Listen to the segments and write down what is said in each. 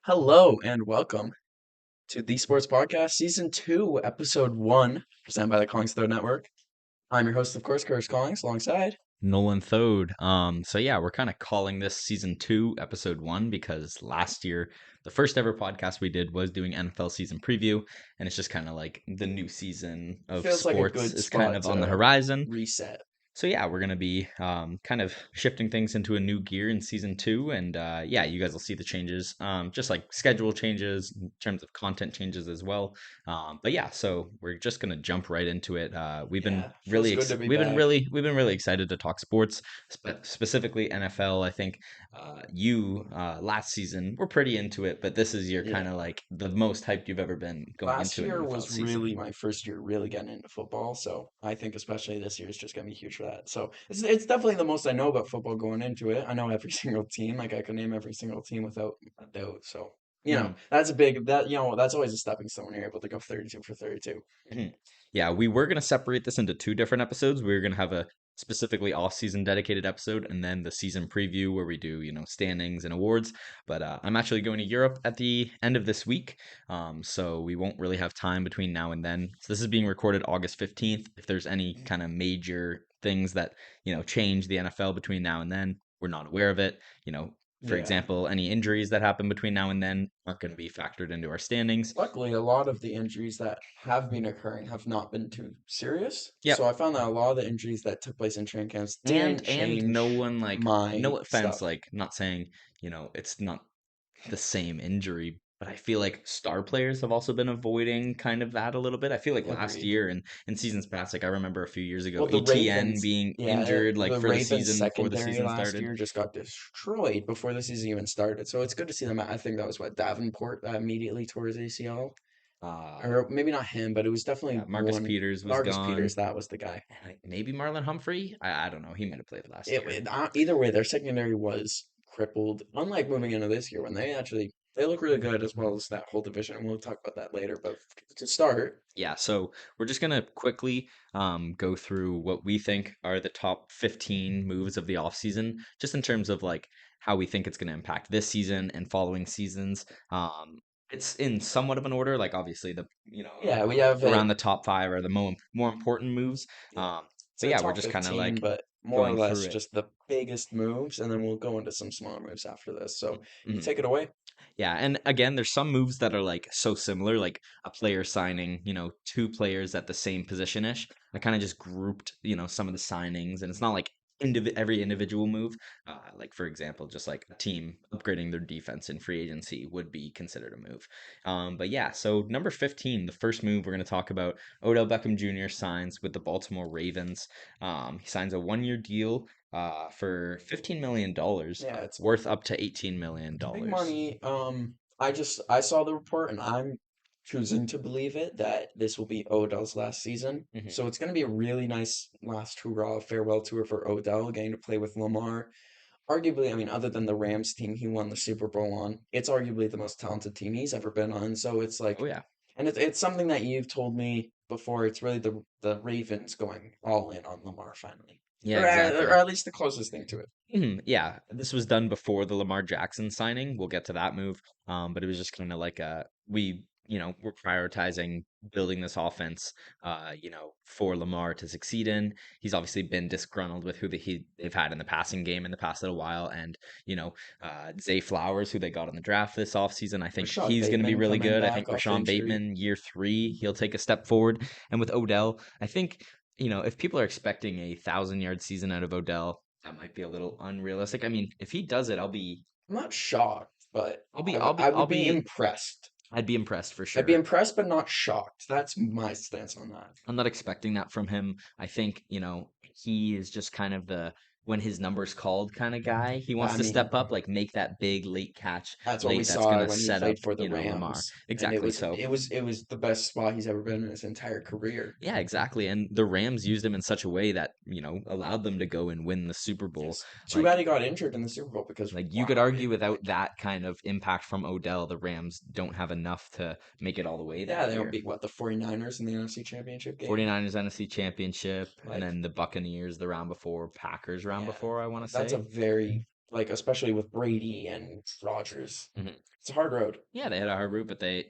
Hello and welcome to the Sports Podcast, Season 2, Episode 1, presented by the Collings Third Network. I'm your host, of course, Curtis Collings, alongside. Nolan Thode. So yeah, we're kind of calling this season 2, episode 1, because last year the first ever podcast we did was doing NFL season preview, and it's just kind of like the new season of Feels like a sports good is kind spot of on the to horizon. reset. So yeah, we're gonna be kind of shifting things into a new gear in season 2, and yeah, you guys will see the changes, just like schedule changes in terms of content changes as well. But yeah, so we're just gonna jump right into it. We've been Yeah, feels good to be back. we've been really excited to talk sports, specifically NFL. I think you last season were pretty into it, but this is your kind Yeah. of like the most hyped you've ever been going Last into an year NFL was season. really my first year really getting into football, so I think especially this year is just gonna be huge for that. So it's definitely the most I know about football going into it. I know every single team, like I could name every single team without a doubt. So that's a big that's always a stepping stone when you're able to go 32 for 32. Mhm. Yeah, we were going to separate this into two different episodes. We were going to have a specifically off-season dedicated episode and then the season preview where we do, standings and awards. But I'm actually going to Europe at the end of this week. So we won't really have time between now and then. So this is being recorded August 15th. If there's any kind of major things that, change the NFL between now and then, we're not aware of it. For Yeah. example, any injuries that happen between now and then aren't going to be factored into our standings. Luckily, a lot of the injuries that have been occurring have not been too serious. So Yep. I found that a lot of the injuries that took place in training camps and didn't and change no one like my no offense, stuff. like not saying it's not the same injury, but I feel like star players have also been avoiding kind of that a little bit. I feel like last Agreed. year and in seasons past, like I remember a few years Well, ago, the ATN Ravens, being yeah, injured like the for the Ravens season before the secondary season last started. year just got destroyed before the season even started. So it's good to see them. I think that was what Davenport that immediately tore his ACL, uh or maybe not him, but it was yeah, definitely Marcus one. Peters was Marcus Peters, gone, that was the guy. and maybe Marlon Humphrey. I don't know, he might have played last year. Either way, their secondary was crippled. Unlike moving into this year when they look really good as well as that whole division. And we'll talk about that later. But to start, Yeah, so we're just gonna quickly go through what we think are the top 15 moves of the offseason, just in terms of like how we think it's gonna impact this season and following seasons. It's in somewhat of an order, like obviously yeah, we have around the top five are the more important moves. yeah, Um, it's but a yeah, we're top just kind of 15, like but more or going less through it. just the biggest moves, and then we'll go into some smaller moves after this. So you Mhm. take it away. Yeah, and again, there's some moves that are like so similar, like a player signing, two players at the same position-ish. I kind of just grouped, some of the signings, and it's not like every individual move. Like for example, just like a team upgrading their defense in free agency would be considered a move. But yeah, so number 15, the first move we're going to talk about, Odell Beckham Jr. signs with the Baltimore Ravens. He signs a one-year deal for $15 million, Yeah, it's worth up to $18 million. big money. I saw the report, and I'm choosing to believe it that this will be Odell's last season. Mhm. So it's going to be a really nice last hurrah farewell tour for Odell, getting to play with Lamar. Arguably, I mean, other than the Rams team he won the Super Bowl on, it's arguably the most talented team he's ever been on. So it's Oh like, yeah. and it's something that you've told me before. It's really the Ravens going all in on Lamar finally, Yeah, or exactly. at least the closest thing to it. Yeah, this was done before the Lamar Jackson signing. We'll get to that move. But it was just kind of like we're prioritizing building this offense, for Lamar to succeed in. He's obviously been disgruntled with they've had in the passing game in the past little while, and Zay Flowers, who they got in the draft this offseason. I think Rashad he's going to be Bateman really coming good. I back think off Rashawn injury. Bateman, year 3, he'll take a step forward. And with Odell, I think if people are expecting a 1,000-yard season out of Odell, that might be a little unrealistic. I mean, if he does it, I'm not shocked, but I'll be, I I'll would be be, impressed. I'd be impressed for I'd be sure. impressed, but not shocked. That's my stance on that. I'm not expecting that from him. I think, he is just kind of the when his number's called kind of guy. He wants I to mean, step up, like make that big late catch that's what we late that's saw gonna when he set up, played for the Lamar. Rams, and Exactly. So it was the best spot he's ever been in his entire career. yeah, exactly. And the Rams used him in such a way that, allowed them to go and win the Super Bowl. Yes. Too bad Like he got injured in the Super Bowl because Like you could wow, argue without that kind of impact from Odell, the Rams don't have enough to make it all the way yeah, that they don't year. beat what the 49ers in the NFC Championship game. 49ers NFC Championship, and Like, then the Buccaneers the round before, Packers round yeah, before, I want like to that's a say. very like especially with Brady and Rodgers. It's a hard road. Yeah, they had a hard route, but they,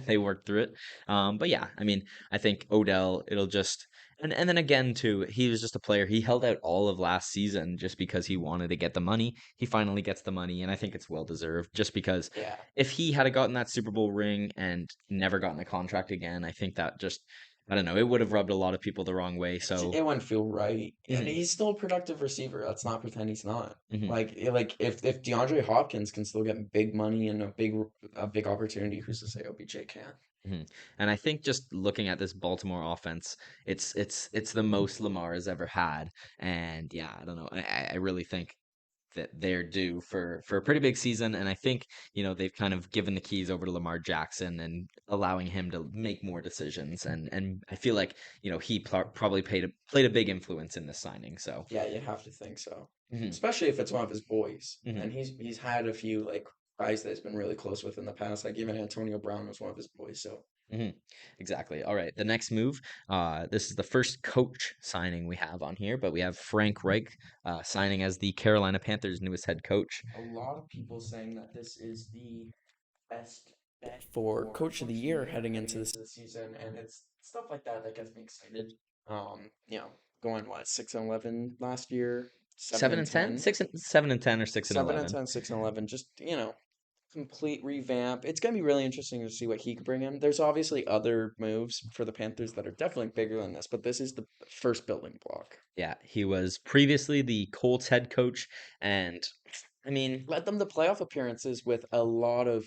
they worked through it. But yeah, I mean, I think Odell, it'll just, and then again too, he was just a player. He held out all of last season just because he wanted to get the money. He finally gets the money, and I think it's well deserved. Just because Yeah, if he had gotten that Super Bowl ring and never gotten a contract again, I think that just, I don't know, it would have rubbed a lot of people the wrong way. So, it wouldn't feel right. And mhm, he's still a productive receiver. Let's not pretend he's not. mhm. Like if DeAndre Hopkins can still get big money and a big opportunity, who's to say OBJ can't? Mhm. And I think just looking at this Baltimore offense, it's the most Lamar has ever had. And yeah, I don't know. I really think that they're due for a pretty big season. And I think, they've kind of given the keys over to Lamar Jackson and allowing him to make more decisions. And I feel like, he probably played a big influence in this signing. So, Yeah, you'd have to think so. mhm, Especially if it's one of his boys. And mhm. he's had a few like guys that he's been really close with in the past. Like even Antonio Brown was one of his boys. So Exactly. All right. The next move. This is the first coach signing we have on here, but we have Frank Reich signing as the Carolina Panthers' newest head coach. a lot of people saying that this is the best bet for coach of the year heading into this season, and it's stuff like that that gets me excited. You know, going what 6-11 last year, seven Seven and and ten, ten, 7 and 10, or 7 and 6 and 11. 10, 6-11. Just complete revamp. It's gonna be really interesting to see what he could bring in. There's obviously other moves for the Panthers that are definitely bigger than this, but this is the first building block. Yeah, he was previously the Colts head coach, and I mean, Led them to playoff appearances with a lot of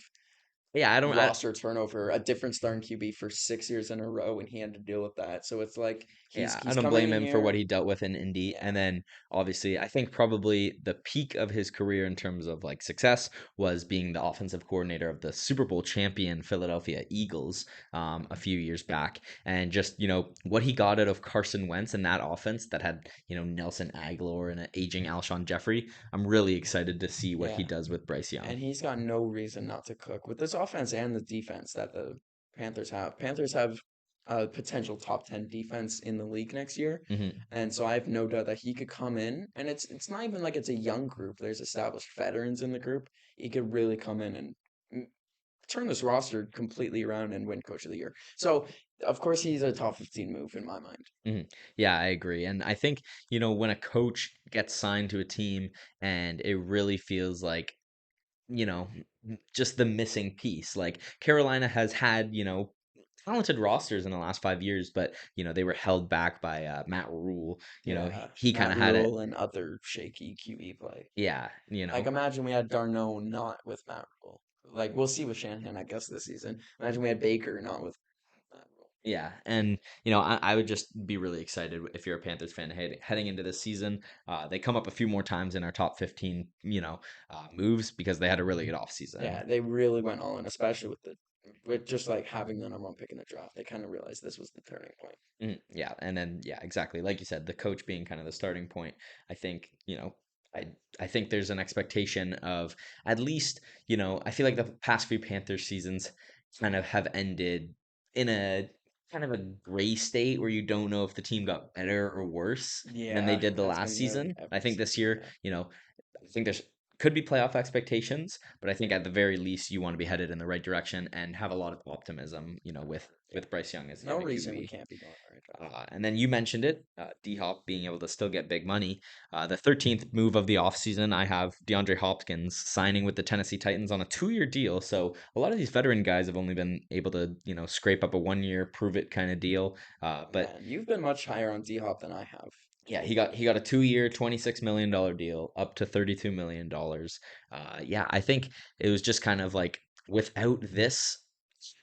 yeah, I don't. roster turnover, a different starting QB for 6 years in a row, and he had to deal with that. So it's like Yeah, I he's don't coming blame in him for what here. he dealt with in Indy. Yeah, And then obviously, I think probably the peak of his career in terms of like success was being the offensive coordinator of the Super Bowl champion Philadelphia Eagles a few years back. And just, what he got out of Carson Wentz and that offense that had, Nelson Aguilar and an aging Alshon Jeffrey. I'm really excited to see what he yeah, does with Bryce Young. and he's got no reason not to cook with this offense and the defense that the Panthers have. Panthers have a potential top 10 defense in the league next year. Hmm. And so I have no doubt that he could come in, and it's not even like it's a young group. There's established veterans in the group. He could really come in and mm, turn this roster completely around and win Coach of the Year. So, of course, he's a top 15 move in my mind. Hmm. Yeah, I agree. And I think, when a coach gets signed to a team and it really feels like, just the missing piece. Like Carolina has had, talented rosters in the last 5 years, but they were held back by Matt Rule. Yeah, He kind Matt of had it. Rule and other shaky QB play. Yeah, Like, imagine we had Darno not with Matt Rule. Like, we'll see with Shanahan, I guess, this season. Imagine we had Baker not with Matt Rule. yeah, and I would just be really excited if you're a Panthers fan heading into this season. They come up a few more times in our top 15, moves because they had a really good offseason. Yeah, they really went all in, especially with just like having the number one pick in the draft. They kind of realized this was the turning point. Yeah, and then yeah, exactly. Like you said, the coach being kind of the starting point. I think, I I think there's an expectation of at least, I feel like the past few Panthers seasons kind of have ended in a kind of a gray state where you don't know if the team got better or worse than they Yeah, did the that's last been nearly season. I every think this season. year, Yeah. I think there's could be playoff expectations, but I think at the very least you want to be headed in the right direction and have a lot of optimism, with Bryce Young as the No other reason we QB. can't be going the right direction. And then you mentioned it, D Hop being able to still get big money. The 13th move of the offseason, I have DeAndre Hopkins signing with the Tennessee Titans on a 2-year deal. So a lot of these veteran guys have only been able to, scrape up a 1-year, prove it kind of deal. But Yeah, you've been much higher on D Hop than I have yeah, lately. he got a 2-year, $26 million deal, up to $32 million. Yeah, I think it was just kind of like without this,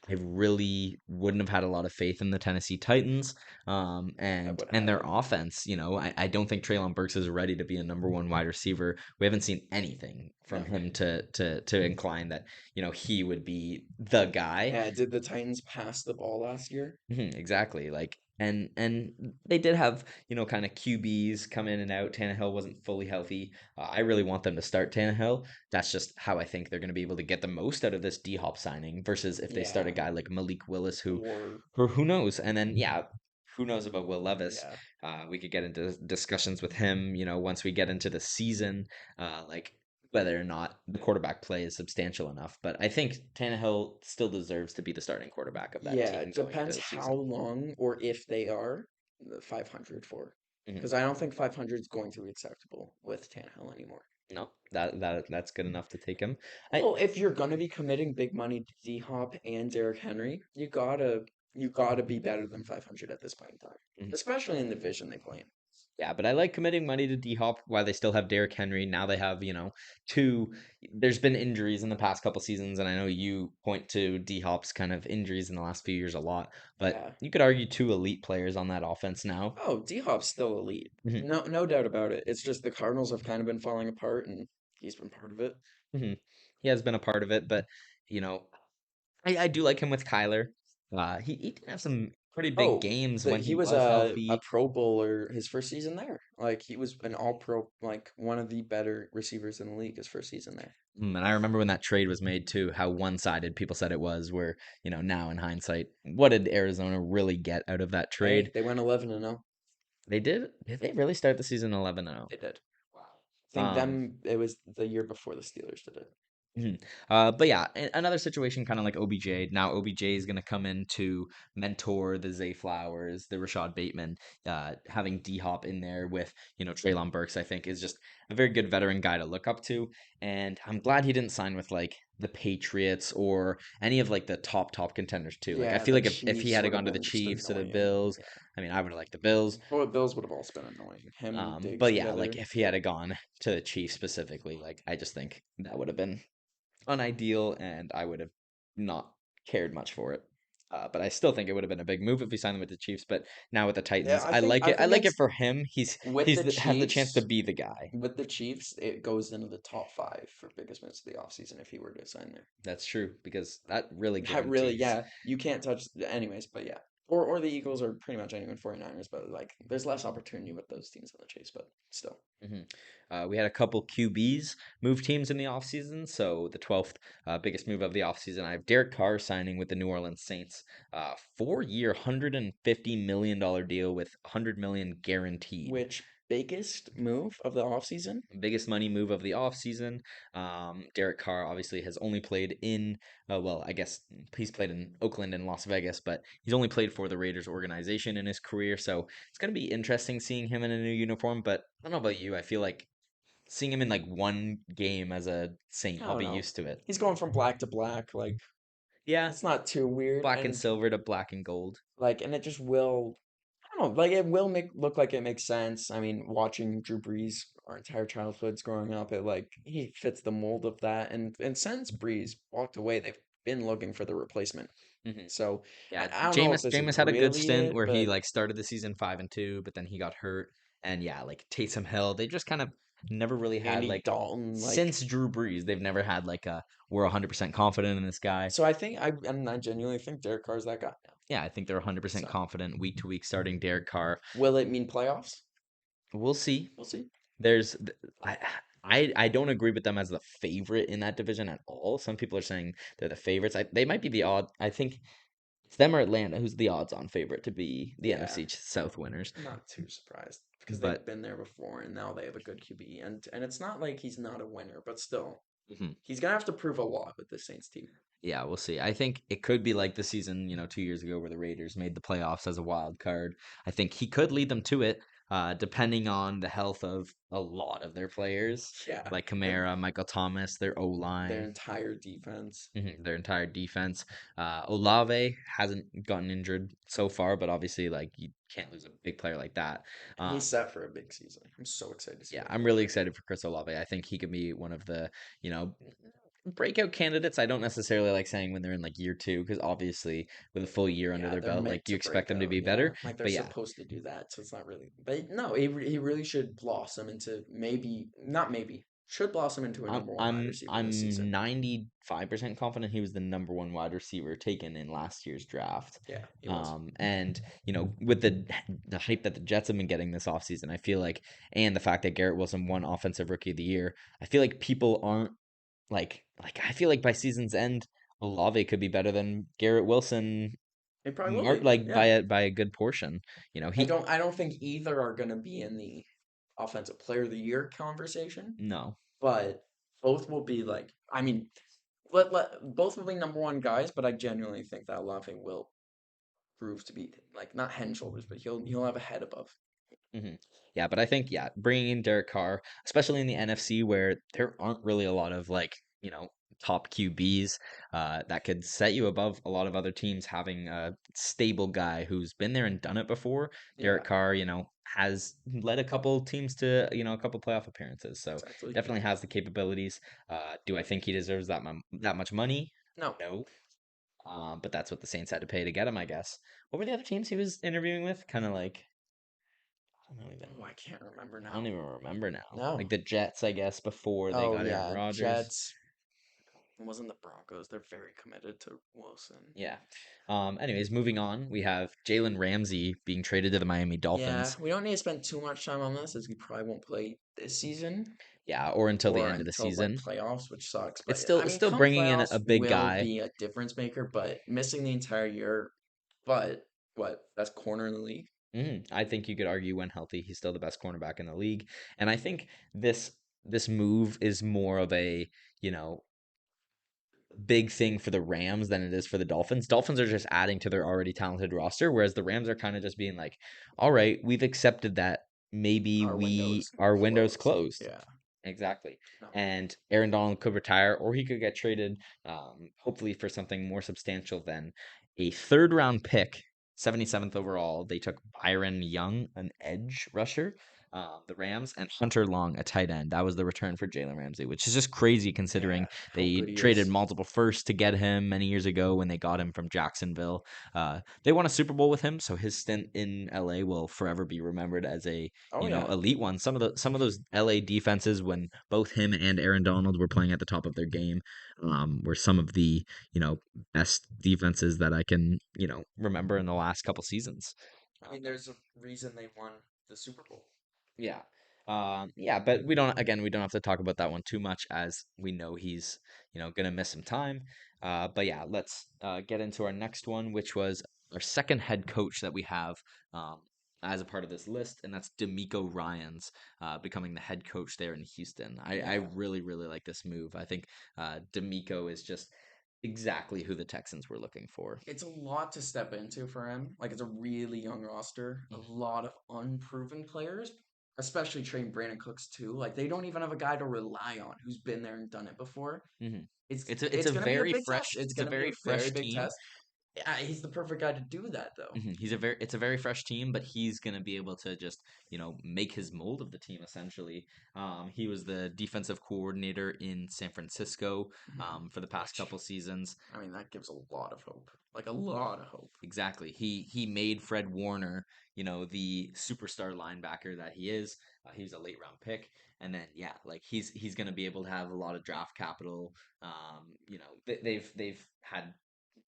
I really wouldn't have had a lot of faith in the Tennessee Titans, I and wouldn't have their either. offense. I don't think Traylon Burks is ready to be a number one wide receiver. We haven't seen anything from No. him to incline that he would be the guy. Yeah, did the Titans pass the ball last year? Exactly. Like and they did have, kind of QBs come in and out. Tannehill wasn't fully healthy. I really want them to start Tannehill. That's just how I think they're going to be able to get the most out of this D Hop signing versus if they start a Yeah. guy like Malik Willis Or who who knows. And then yeah, who knows about Will Levis? Yeah. We could get into discussions with him, once we get into the season, like whether or not the quarterback play is substantial enough. But I think Tannehill still deserves to be the starting quarterback of that Yeah, team it going into depends the how season. long or if they are the 500 for. Mhm. Because I don't think 500 is going to be acceptable with Tannehill anymore. No, that's good enough to take him. I Well, if you're gonna be committing big money to D-Hop and Derrick Henry, you gotta be better than 500 at this point in time, mhm. especially in the division they play in. Yeah, but I like committing money to D Hop while they still have Derrick Henry. Now they have, two. There's been injuries in the past couple seasons, and I know you point to D Hop's kind of injuries in the last few years a lot, but Yeah. you could argue two elite players on that offense now. Oh, D-Hop's still elite. Mhm, No doubt about it. It's just the Cardinals have kind of been falling apart, and he's been part of it. mhm. He has been a part of it, but you know, I do like him with Kyler. He did have some pretty big Oh, games the when he he was was a healthy. Pro Bowler his first season there. Like he was an All Pro, like one of the better receivers in the league his first season there. And I remember when that trade was made too, how one-sided people said it was, where, now in hindsight, what did Arizona really get out of that Hey, trade? they went 11-0. Did they really start the season 11-0? They did. Wow. I think Um, them. It was the year before the Steelers did it. mhm. But yeah, another situation kind of like OBJ. Now OBJ is going to come in to mentor the Zay Flowers, the Rashad Bateman. Having D Hop in there with Traylon Burks, I think is just a very good veteran guy to look up to. And I'm glad he didn't sign with like the Patriots or any of like the top contenders too. Like I Yeah, feel the like if he Chiefs had would have gone to the been just Chiefs or the annoying. Bills, Yeah. I mean I would have liked the Bills. Well, the Bills would have also been annoying. Him and Diggs But yeah, like together. if he Yeah. had gone to the Chiefs specifically, like I just think that would have been unideal, and I would have not cared much for it. But I still think it would have been a big move if he signed with the Chiefs. But now with the Yeah, Titans, I I think like I it. I think like it it's for him. with the Has the chance to Chiefs. be the guy. With the Chiefs, it goes into the top five for biggest moves of the offseason if he were to sign there. That's true because that really That really, guarantees. yeah, you can't touch anyways, but yeah. Or the Eagles or pretty much anyone 49ers, but like there's less opportunity with those teams in the chase, but still. hmm we had a couple QBs move teams in the offseason. So the 12th biggest move of the offseason, I have Derek Carr signing with the New Orleans Saints. 4-year, $150 million deal with 100 million guaranteed. Which biggest move of the offseason? Biggest money move of the offseason. Derek Carr obviously has only played in, well, I guess he's played in Oakland and Las Vegas, but he's only played for the Raiders organization in his career. So it's going to be interesting seeing him in a new uniform. But I don't know about you. I feel like seeing him in like one game as a Saint, I I'll don't be know. used to it. He's going from black to black, like Yeah, it's not too weird, black and and silver to black and gold. and it just will. I don't know, like it will make look like it makes sense. I mean, watching Drew Brees our entire childhoods growing up, it like he fits the mold of that. And since Brees walked away, they've been looking for the replacement. hmm So Yeah, I don't know if this is Jameis had a good really stint it, where he but like started the season 5-2, but then he got hurt. And yeah, like Taysom Hill, they just kind of never really had Andy like Dalton, like since Drew Brees, they've never had like a we're 100% confident in this guy. so I genuinely think Derek Carr's that guy now. Yeah, I think they're 100% So confident week to week starting Derek Carr. will it mean playoffs? We'll see. We'll see. There's I I don't agree with them as the favorite in that division at all. Some people are saying they're the favorites. They might be the odd. I think it's them or Atlanta who's the odds-on favorite to be the Yeah, NFC South winners. not too surprised because they've But been there before and now they have a good QB and it's not like he's not a winner, but still mhm, he's gonna have to prove a lot with the Saints team. yeah, we'll see. I think it could be like the season, 2 years ago where the Raiders made the playoffs as a wild card. I think he could lead them to it, depending on the health of a lot of their players, Yeah, like and Kamara, Michael Thomas, their O their line. entire defense. Their entire defense. Olave hasn't gotten injured so far, but obviously, like you can't lose a big player like that. And Um, he's set for a big season. I'm so excited to see yeah, what he I'm does really there. excited for Chris Olave. I think he could be one of the, you know, breakout candidates. I don't necessarily like saying when they're in like year two, because obviously with a full year under Yeah, their they're belt, meant like you to expect break them to out. be Yeah, better. like they're But yeah, supposed to do that, so it's not really. But no, he really should blossom into maybe not maybe should blossom into a number one wide receiver this I'm season. 95% confident he was the number one wide receiver taken in last year's draft. Yeah, he was. And with the hype that the Jets have been getting this offseason, I feel like, and the fact that Garrett Wilson won Offensive Rookie of the Year, I feel like people aren't I feel like by season's end, Olave could be better than Garrett Wilson It probably will Mark be. like Yeah. by a good portion. You know, he I don't think either are going to be in the offensive player of the year conversation, no. but both will be like, I mean, both will be number one guys, but I genuinely think that Olave will prove to be like not head and shoulders, but he'll have a head above. Hmm. Yeah, but I think bringing in Derek Carr, especially in the NFC where there aren't really a lot of like top QBs that could set you above a lot of other teams. Having a stable guy who's been there and done it before, Yeah, Derek Carr, has led a couple teams to a couple playoff appearances, so exactly. definitely has the capabilities. Do I think he deserves that much money? No. No. But that's what the Saints had to pay to get him, I guess. What were the other teams he was interviewing with? Kind of like I don't even Oh, I can't remember I don't now. even remember now. No. Like the Jets, I guess, before they Oh got Aaron yeah, Rodgers. Jets. It wasn't the Broncos. They're very committed to Wilson. Yeah. Anyways, moving on, we have Jalen Ramsey being traded to the Miami Yeah, Dolphins. we don't need to spend too much time on this as he probably won't play this season Yeah, or until the or end of the until like season. playoffs, which sucks. It's But still I it's mean, still come bringing in playoffs a big will guy. be a difference maker, but missing the entire year, but what? That's corner in the league. I think you could argue when healthy, he's still the best cornerback in the league. And I think this move is more of a, you know, big thing for the Rams than it is for the Dolphins. Dolphins are just adding to their already talented roster, whereas the Rams are kind of just being like, all right, we've accepted that maybe Our window's our window's closed. closed. Yeah. Exactly. No. And Aaron Donald could retire or he could get traded, hopefully for something more substantial than a third round pick, 77th overall. They took Byron Young, an edge rusher, the Rams, and Hunter Long, a tight end. That was the return for Jalen Ramsey, which is just crazy Yeah. considering How they good he traded is. multiple firsts to get him many years ago when they got him from Jacksonville. They won a Super Bowl with him, so his stint in LA will forever be remembered as a Oh yeah. elite one. Some of those LA defenses when both him and Aaron Donald were playing at the top of their game, were some of the best defenses that I can remember in the last couple seasons. I mean, there's a reason they won the Super Bowl. Yeah. But we don't have to talk about that one too much as we know he's, gonna miss some time. But yeah, let's get into our next one, which was our second head coach that we have as a part of this list, and that's D'Amico Ryans becoming the head coach there in Houston. I Yeah. really, really like this move. I think D'Amico is just exactly who the Texans were looking for. It's a lot to step into for him. Like it's a really young roster, a lot of unproven players, especially trained Brandon Cooks too. Like they don't even have a guy to rely on who's been there and done it before. Hmm. It's It's a gonna be a very big test. It's it's a gonna be a very very fresh big team. test. Yeah, he's the perfect guy to do that though. It's a very fresh team, but he's going to be able to just, make his mold of the team essentially. He was the defensive coordinator in San Francisco Mhm. for the past Which couple seasons. I mean that gives a lot of hope. Like a lot of hope. Exactly. He made Fred Warner, the superstar linebacker that he is. He was a late round pick, and then like he's going to be able to have a lot of draft capital. They've had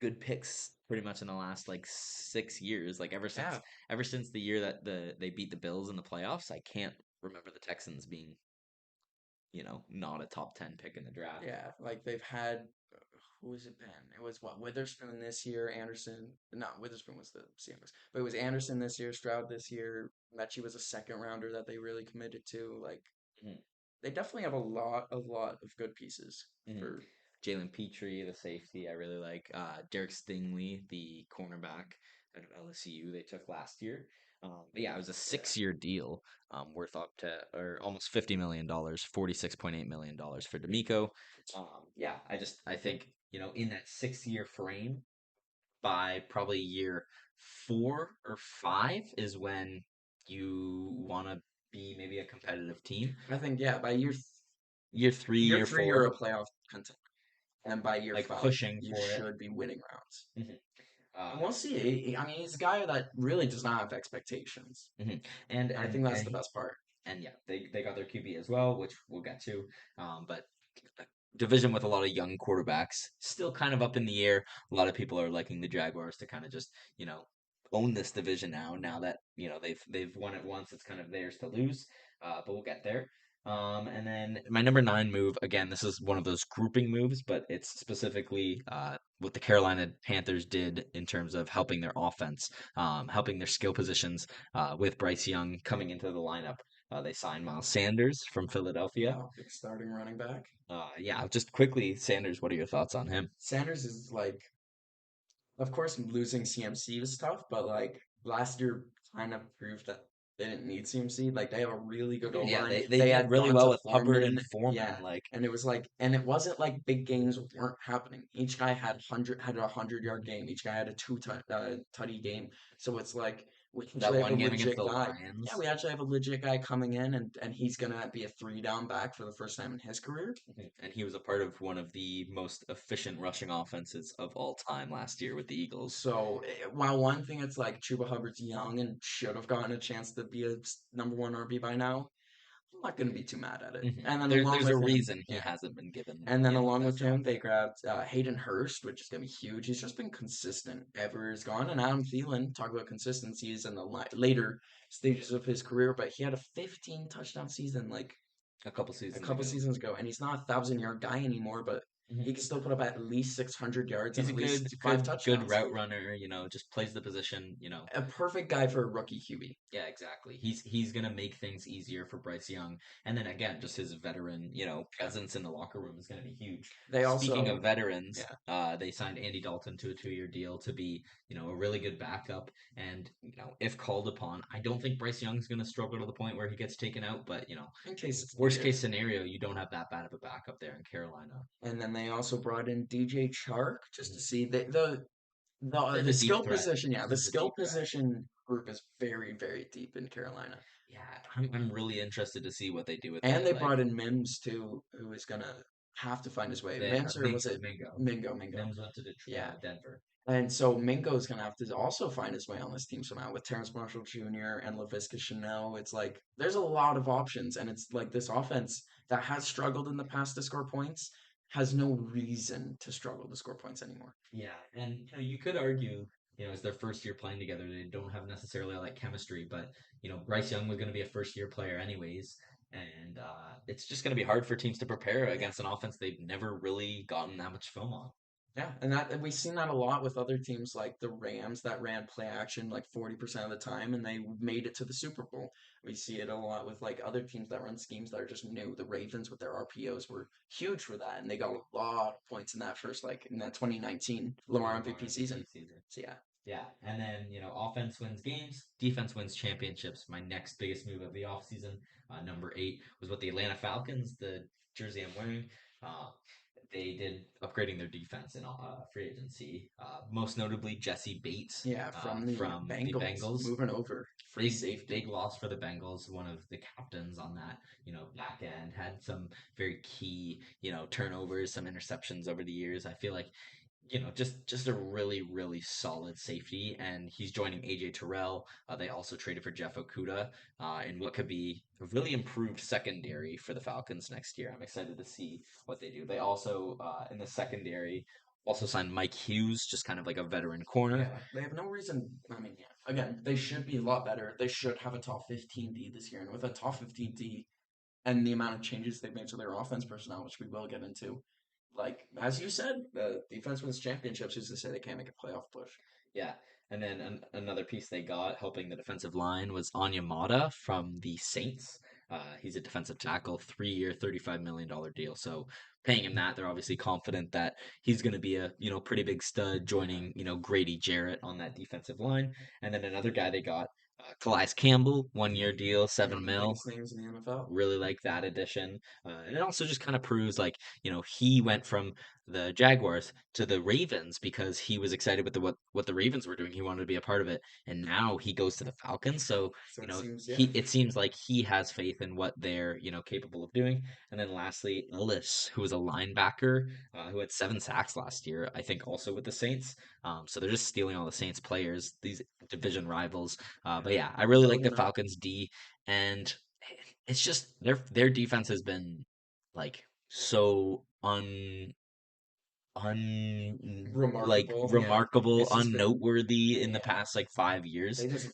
good picks pretty much in the last like 6 years. Like Yeah. ever since the year that they beat the Bills in the playoffs, I can't remember the Texans being not a top 10 pick in the draft. Yeah. Like they've had who has it been? It was what Witherspoon this year, Anderson. No, Witherspoon was the Seahawks, but it was Anderson this year, Stroud this year. Mechie was a second rounder that they really committed to. Like Mhm. they definitely have a lot of good pieces Mhm. for. Jalen Petrie, the safety, I really like. Derek Stingley, the cornerback out of LSU, they took last year. But yeah, it was a Yeah, 6 year deal, worth up to or almost $50 million, $46.8 million for D'Amico. I think in that 6 year frame, by probably year 4 or 5 is when you want to be maybe a competitive team. I think yeah. By Year three, year year three, you're four, a playoff contender, and by year like five, pushing you for it. should be winning rounds. Mhm. And Uh, we'll see. I mean, he's a guy that really does not have expectations. mhm. And I and think that's and the he, best part. and yeah, they got their QB as well, which we'll get to. But division with a lot of young quarterbacks, still kind of up in the air. A lot of people are liking the Jaguars to kind of just own this division now. Now that they've won it once, it's kind of theirs to lose. But we'll get there. And then my number nine move, again, this is one of those grouping moves, but it's specifically what the Carolina Panthers did in terms of helping their offense, helping their skill positions with Bryce Young coming into the lineup. They signed Miles Sanders from Philadelphia. Yeah, big starting running back. Yeah, just quickly, Sanders, what are your thoughts on him? Sanders is like, of course, losing CMC was tough, but like last year kind of proved that they didn't need CMC. Like they have a really good O Yeah, line. they They did had really well Donta with Hubbard and Foreman, Foreman. yeah, Like, and it was like, and it wasn't like big games weren't happening. Each guy had a 100 yard game. Each guy had a tutty game. So it's like we that actually have a one game against legit the guy. Yeah, Lions. we actually have a legit guy coming in, and he's gonna be a three down back for the first time in his career. And he was a part of one of the most efficient rushing offenses of all time last year with the Eagles. So while one thing it's like Chuba Hubbard's young and should have gotten a chance to be a number one RB by now, I'm not going to be too mad at it. And then along There's a with him, reason he yeah. hasn't been given, And then the along with best him, draft they pick. grabbed Hayden Hurst, which is going to be huge. He's just been consistent ever is gone. And Adam Thielen, talk about consistencies in the later stages of his career, but he had a 15 touchdown season like A couple a seasons couple ago. seasons ago, and he's not a 1,000 yard guy anymore, but Mhm. he can still put up at least 600 yards and He's a at least good, five good touchdowns. route runner. Just plays the position. A perfect guy for a rookie QB. Yeah, exactly. He's gonna make things easier for Bryce Young, and then again, just his veteran, Yeah. presence in the locker room is gonna be huge. They Speaking of also, veterans, yeah, they signed Andy Dalton to a 2-year deal to be, a really good backup, and if called upon, I don't think Bryce Young's gonna struggle to the point where he gets taken out, but in case it's worst needed. case scenario, you don't have that bad of a backup there in Carolina. And then they also brought in DJ Chark just to Mhm. see They have the a deep skill threat. position. Yeah, the This is a skill deep threat. position group is very very deep in Carolina. Yeah, I'm really interested to see what they do with And that. they Like brought in Mims too, who is gonna have to find his way. Mims or was Mingo, it Mingo. Mingo? Mims went to Yeah. Denver. And so Mingo's gonna have to also find his way on this team somehow with Terrence Marshall Jr. and Laviska Chanel. It's like there's a lot of options, and it's like this offense that has struggled in the past to score points has no reason to struggle to score points anymore. Yeah, and you could argue, it's their first year playing together. They don't have necessarily all that chemistry, but Bryce Young was going to be a first year player anyways, and it's just going to be hard for teams to prepare Yeah. against an offense they've never really gotten that much film on. Yeah, and we've seen that a lot with other teams like the Rams that ran play action like 40% of the time and they made it to the Super Bowl. We see it a lot with like other teams that run schemes that are just new. The Ravens with their RPOs were huge for that and they got a lot of points in that first like in that 2019 Lamar Lamar MVP MVP season. season. So yeah. Yeah, and then offense wins games, defense wins championships. My next biggest move of the offseason, number eight, was with the Atlanta Falcons, the jersey I'm wearing. Uh, they did upgrading their defense in free agency. Most notably, Jesse Bates Yeah, from the from the Bengals Bengals. moving over, free Big safety. loss for the Bengals. One of the captains on that, back end had some very key, turnovers, some interceptions over the years. I feel like just a really really solid safety, and he's joining AJ Terrell. They also traded for Jeff Okuda in what could be a really improved secondary for the Falcons next year. I'm excited to see what they do. They also in the secondary also signed Mike Hughes, just kind of like a veteran corner. Yeah, they have no reason. I mean, yeah, again, they should be a lot better. They should have a top 15 D this year, and with a top 15 D, and the amount of changes they've made to their offense personnel, which we will get into. Like as you said, the defense wins championships. Who's to say they can't make a playoff push? Yeah. And then another piece they got helping the defensive line was Onyemata from the Saints. He's a defensive tackle, 3-year, $35 million deal. So paying him that, they're obviously confident that he's going to be a pretty big stud, joining Grady Jarrett on that defensive line. And then another guy they got, Calais Campbell, 1-year deal, One of seven the mil. biggest names in the NFL. Really like that addition. And it also just kind of proves like, he went from the Jaguars to the Ravens because he was excited with what the Ravens were doing. He wanted to be a part of it. And now he goes to the Falcons. So, So it seems, yeah, he it seems like he has faith in what they're, capable of doing. And then lastly, Ellis, who was a linebacker, who had 7 sacks last year, I think also with the Saints. So they're just stealing all the Saints players, these division rivals. But yeah, I really like the building up. Falcons D, and it's just their defense has been like so un like Remarkable, yeah. remarkable, It's just been, unnoteworthy in the yeah. past like 5 years. They just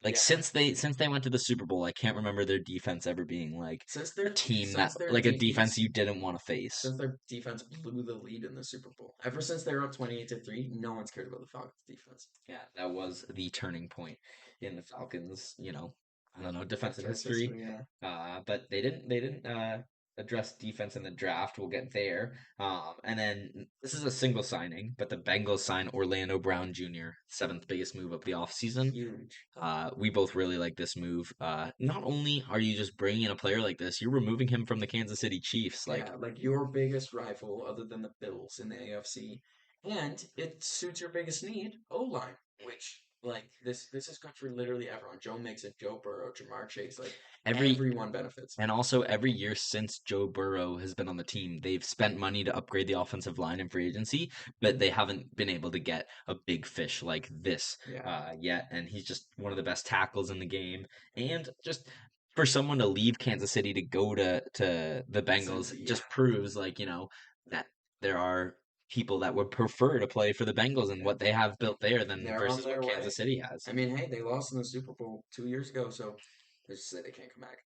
Like Yeah. since they went to the Super Bowl, I can't remember their defense ever being like a team that Since their like a defense DBs you didn't want to face. since their defense blew the lead in the Super Bowl. Ever since they were up 28-3, no one's cared about the Falcons defense. Yeah, that was the turning point in the Falcons, I don't know, defensive Franchise history. history, yeah. But they didn't address defense in the draft. We'll get there. And then this is a single signing, but the Bengals sign Orlando Brown Jr., seventh biggest move of the offseason. Huge. We both really like this move. Not only are you just bringing in a player like this, you're removing him from the Kansas City Chiefs. Like Yeah, like your biggest rival other than the Bills in the AFC. And it suits your biggest need, O line, which like this is good for literally everyone. Joe Mixon, Joe Burrow, Jamar Chase, like every everyone benefits. And also, every year since Joe Burrow has been on the team, they've spent money to upgrade the offensive line in free agency, but they haven't been able to get a big fish like this Yeah. yet. And he's just one of the best tackles in the game. And just for someone to leave Kansas City to go to the Bengals Cincy, yeah. just proves, like, that there are people that would prefer to play for the Bengals and Yeah. what they have built there than They're on versus what their way. Kansas City has. I mean, hey, they lost in the Super Bowl 2 years ago, so let's just say they can't come back.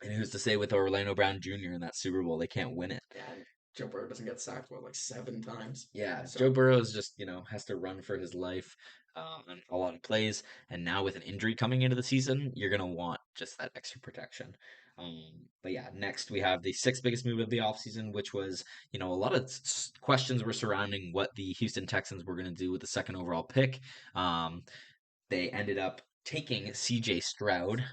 And who's to say with Orlando Brown Jr. in that Super Bowl, they can't win it? Yeah, and Joe Burrow doesn't get sacked, what, like 7 times? Yeah, Joe So, Burrow is just, has to run for his life on a lot of plays. And now with an injury coming into the season, you're going to want just that extra protection. But yeah, next we have the sixth biggest move of the offseason, which was, a lot of questions were surrounding what the Houston Texans were going to do with the second overall pick. They ended up taking CJ Stroud.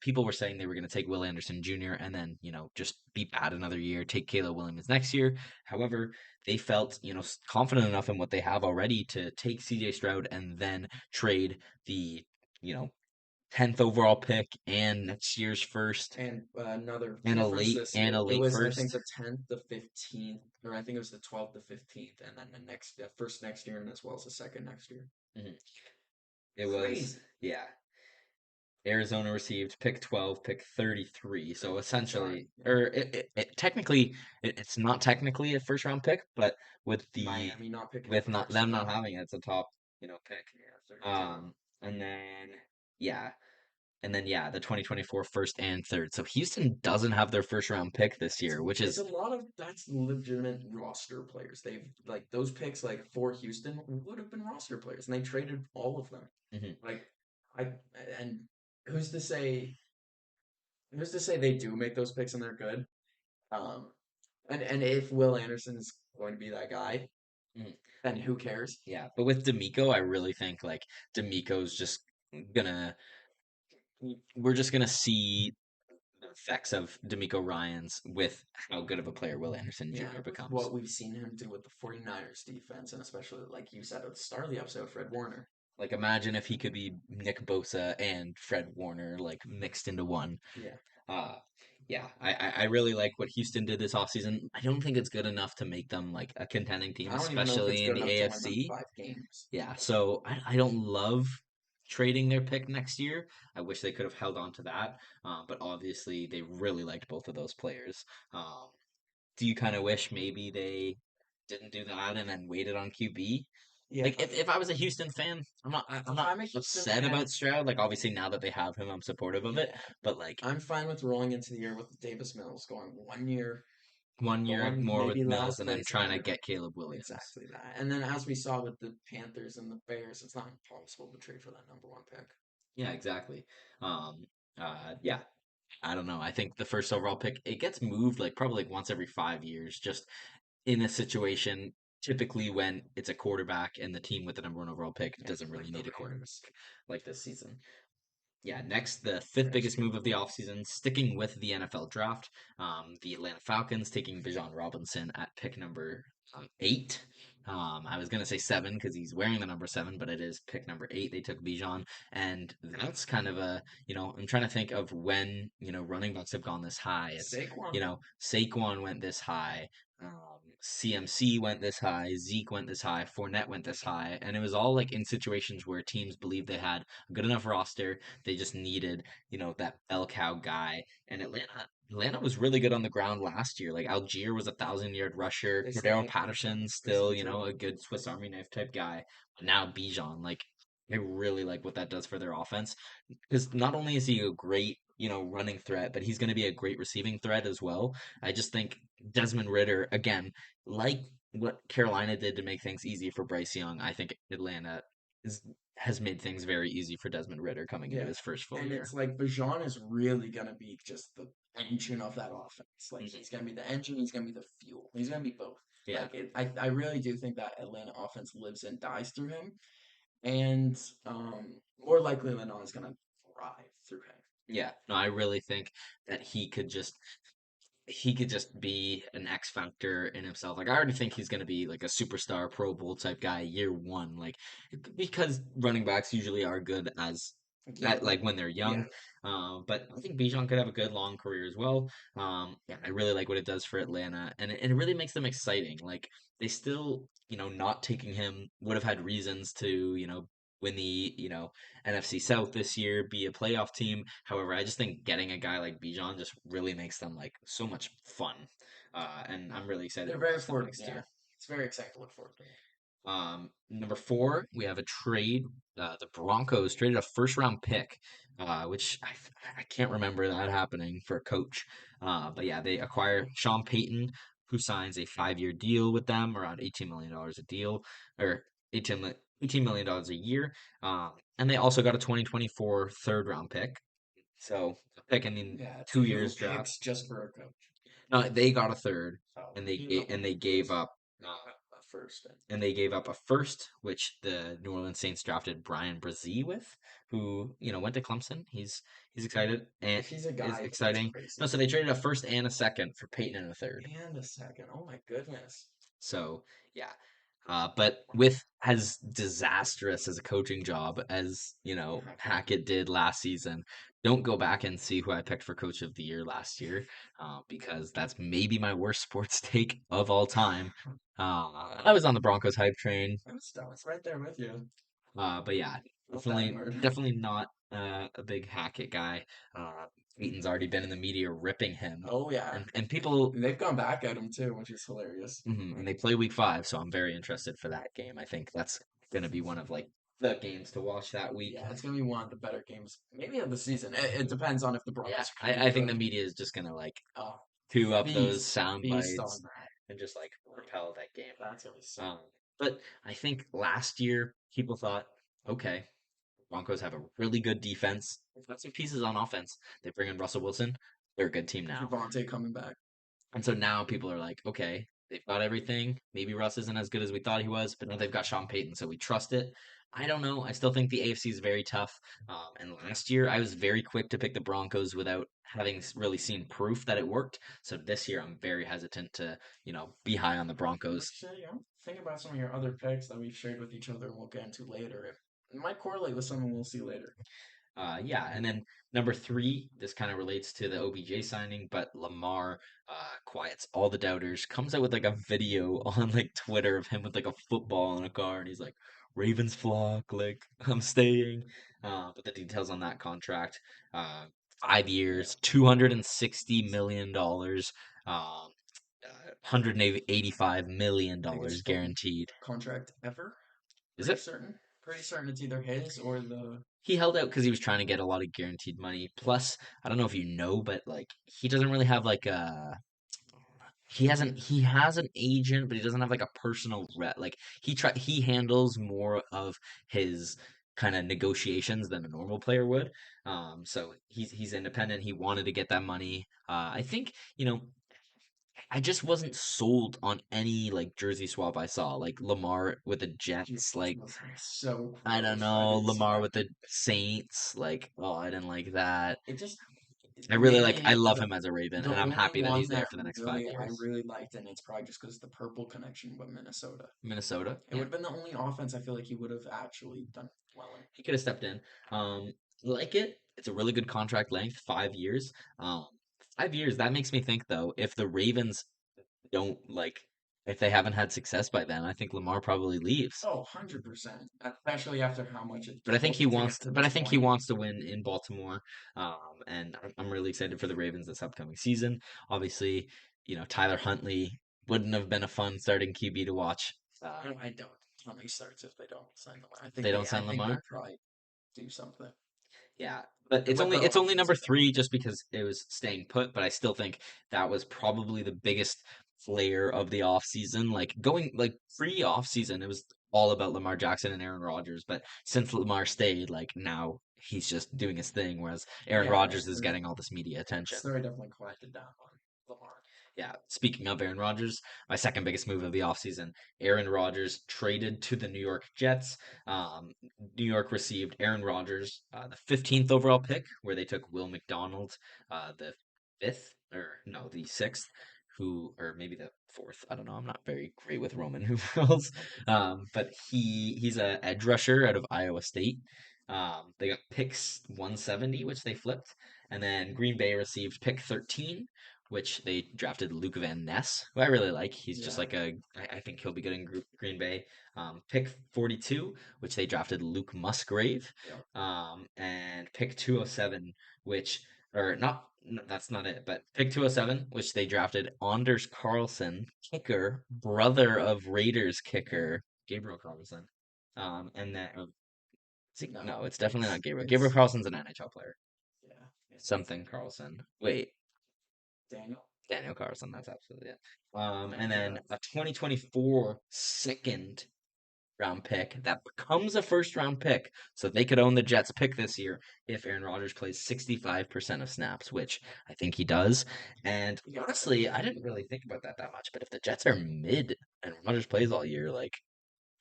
People were saying they were going to take Will Anderson Jr. and then, just be bad another year, take Caleb Williams next year. However, they felt, confident enough in what they have already to take CJ Stroud and then trade the, you know, 10th overall pick and next year's first and another difference this and a year. It late was, I think, first. the 10th, the 15th, or I think it was the 12th, the 15th, and then the first next year, and as well as the second next year. Mhm. It was, Crazy. yeah. Arizona received pick 12, pick 33. So Sorry. essentially, Yeah. or it technically, it's not technically a first round pick, but with the Miami not picking it with not first, them yeah. not having it, it's a top, pick. Yeah, 32. Um, and then yeah, yeah, the 2024 first and third. So Houston doesn't have their first round pick this It's year, which it's is a lot of that's legitimate roster players. They've like those picks like for Houston would have been roster players, and they traded all of them. mhm. Like I and who's to say who's to say they do make those picks and they're good? Um, and if Will Anderson is going to be that guy, Mhm. then who cares? Yeah, but with D'Amico, I really think like D'Amico's just gonna we're just gonna see the effects of D'Amico Ryans with how good of a player Will Anderson Yeah, Jr. with becomes. what we've seen him do with the 49ers defense, and especially like you said at the start of the episode, Fred Warner. Like imagine if he could be Nick Bosa and Fred Warner like mixed into one. Yeah, Uh yeah, I really like what Houston did this offseason. I don't think it's good enough to make them like a contending team, I don't even know if it's especially in good the enough to win them AFC. 5 games. Yeah, so I don't love trading their pick next year. I wish they could have held on to that. But obviously they really liked both of those players. Um, do you kind of wish maybe they didn't do that and then waited on QB? Yeah, Like if I was a Houston fan, I'm if not I'm a Houston upset fan, about Stroud. Like obviously now that they have him, I'm supportive of it. yeah, But like I'm fine with rolling into the year with Davis Mills going 1 year, 1 year going more with maybe Mills last and then place trying to another. get Caleb Williams. Exactly that. And then as we saw with the Panthers and the Bears, it's not impossible to trade for that number one pick. Yeah, exactly. Um, yeah, I don't know. I think the first overall pick it gets moved like probably like once every 5 years, just in a situation typically when it's a quarterback and the team with the number one overall pick Yeah, doesn't really like the need a quarterback Rams. like this season. Yeah, next, the fifth Rams biggest should get move the of the one. offseason, sticking with the NFL draft, the Atlanta Falcons taking Bijan Robinson at pick number 8. I was going to say 7 because he's wearing the number 7, but it is pick number 8. They took Bijan. And that's kind of I'm trying to think of when, running backs have gone this high. It's, Saquon. Saquon went this high. CMC went this high, Zeke went this high, Fournette went this high, and it was all like in situations where teams believed they had a good enough roster. They just needed, that bell cow guy. And Atlanta was really good on the ground last year. Like Algier was 1,000 yard rusher. They still Cordero need Patterson. Patterson They still, still do. a good Swiss Army knife type guy. But now Bijan, like I really like what that does for their offense because not only is he a great, running threat, but he's going to be a great receiving threat as well. I just think Desmond Ritter, again, like what Carolina did to make things easy for Bryce Young, I think Atlanta is, has made things very easy for Desmond Ritter coming into Yeah. his first full And year. it's like Bijan is really gonna be just the engine of that offense. Like Mhm. he's gonna be the engine, he's gonna be the fuel. He's gonna be both. Yeah. I really do think that Atlanta offense lives and dies through him. And more likely than not is gonna thrive through him. Yeah. No, I really think that he could just be an X factor in himself. Like I already think he's gonna be like a superstar Pro Bowl type guy year one. Like because running backs usually are good as that Young. like when they're young. Yeah. But I think Bijan could have a good long career as well. Yeah, I really like what it does for Atlanta, and it really makes them exciting. Like they still, not taking him would have had reasons to, win the, NFC South this year, be a playoff team. However, I just think getting a guy like Bijan just really makes them like so much fun. And I'm really excited They're to very watch them affordable. next Yeah. year. It's very exciting to look forward to. Number four, we have a trade. The Broncos traded a first round pick, which I can't remember that happening for a coach. But yeah, they acquire Sean Payton, who signs a 5-year deal with them, around $18 million a deal, or 18 million dollars a year. And they also got a 2024 third round pick. So a pick in Yeah, 2 years two draft. picks just for a coach. No, they got a third, Oh, and they he gave got one and they gave first. up. Uh, First. and they gave up a first, which the New Orleans Saints drafted Brian Brzee with, who went to Clemson. He's excited and If he's a is guy, that's exciting. No, crazy. so they traded a first and a second for Peyton and a third. And a second. Oh my goodness. So yeah, but with as disastrous as a coaching job as Hackett did last season, don't go back and see who I picked for Coach of the Year last year, because that's maybe my worst sports take of all time. I was on the Broncos hype train. I was right there with you. But yeah, Not that definitely, hard. definitely not a big Hackett guy. Peyton's already been in the media ripping him, Oh yeah. and people, And they've gone back at him too, which is hilarious. and they play week 5, so I'm very interested for that game. I think that's gonna be one of like the games to watch that week. Yeah, it's gonna be one of the better games, maybe of the season. It depends on if the Yeah, Broncos are gonna I be think the good. media is just gonna like Oh, chew up those sound feast on bites that. and just like propel that game. That's gonna be sick. But I think last year people thought, okay, Broncos have a really good defense. They've got some pieces on offense. They bring in Russell Wilson. They're a good team now. Javante coming back. And so now people are like, okay, they've got everything. Maybe Russ isn't as good as we thought he was, but now they've got Sean Payton, so we trust it. I don't know. I still think the AFC is very tough. And last year, I was very quick to pick the Broncos without having really seen proof that it worked. So this year, I'm very hesitant to, be high on the Broncos. Actually, think about some of your other picks that we've shared with each other and we'll get into later. It might correlate with something we'll see later. Yeah, and then number three, this kind of relates to the OBJ signing, but Lamar quiets all the doubters, comes out with like a video on like Twitter of him with like a football in a car, and he's like, Ravens flock, like I'm staying. But the details on that contract, uh, 5 years, $260 million, $185 million Biggest football guaranteed. contract ever. Is Pretty it? certain. Pretty certain it's either his or the. He held out because he was trying to get a lot of guaranteed money. Plus, I don't know if you know, but like he doesn't really have like a he has an agent, but he doesn't have like a personal rep. Like he handles more of his kind of negotiations than a normal player would. So he's independent. He wanted to get that money. I think I just wasn't sold on any like jersey swap I saw, like Lamar with the Jets, like So I don't close. I know, didn't see Lamar that. with the Saints. Like, oh, I didn't like that. It just I maybe love him as a Raven, the and I'm only happy that one he's there that for the next five really I years. really liked, and it's probably just because the purple connection with Minnesota. Minnesota, It yeah, would have been the only offense I feel like he would have actually done well in. he could have stepped in. Like it. It's a really good contract length, 5 years. 5 years. That makes me think though, if the Ravens don't like, if they haven't had success by then, I think Lamar probably leaves. Oh, 100%. Especially after how much it But I think took he to get wants. to But I this think he point. wants to win in Baltimore, and I'm really excited for the Ravens this upcoming season. Obviously, Tyler Huntley wouldn't have been a fun starting QB to watch. No, I don't. I don't think he starts if they don't sign Lamar. I They think don't they I sign think they Lamar. probably do something Yeah, but with the it's only number offensive line. three just because it was staying put. But I still think that was probably the biggest player of the offseason. Like going like pre offseason, it was all about Lamar Jackson and Aaron Rodgers. But since Lamar stayed, like now he's just doing his thing, whereas Aaron Yeah, Rodgers is getting all this media attention. story definitely quieted down on Lamar. Yeah, speaking of Aaron Rodgers, my second biggest move of the offseason, Aaron Rodgers traded to the New York Jets. Um, New York received Aaron Rodgers, the 15th overall pick, where they took Will McDonald, the fifth, or no, the sixth, who, or maybe the fourth. I don't know. I'm not very great with Roman numerals. But he's a edge rusher out of Iowa State. They got picks 170, which they flipped. And then Green Bay received pick 13, which they drafted Luke Van Ness, who I really like. He's just Yeah, like I think he'll be good in Green Bay. Pick 42, which they drafted Luke Musgrave. yeah. And pick 207, which, or not, that's not it, but pick 207, which they drafted Anders Carlson, kicker, brother of Raiders kicker, Gabriel Carlson. And then, No, no, it's definitely not Gabriel. Gabriel it's Carlson's an NHL player. yeah, Something Carlson. Wait, Daniel. Daniel Carlson, that's absolutely it. And then a 2024 second round pick that becomes a first round pick, so they could own the Jets pick this year if Aaron Rodgers plays 65% of snaps, which I think he does. And honestly, I didn't really think about that much, but if the Jets are mid and Rodgers plays all year, like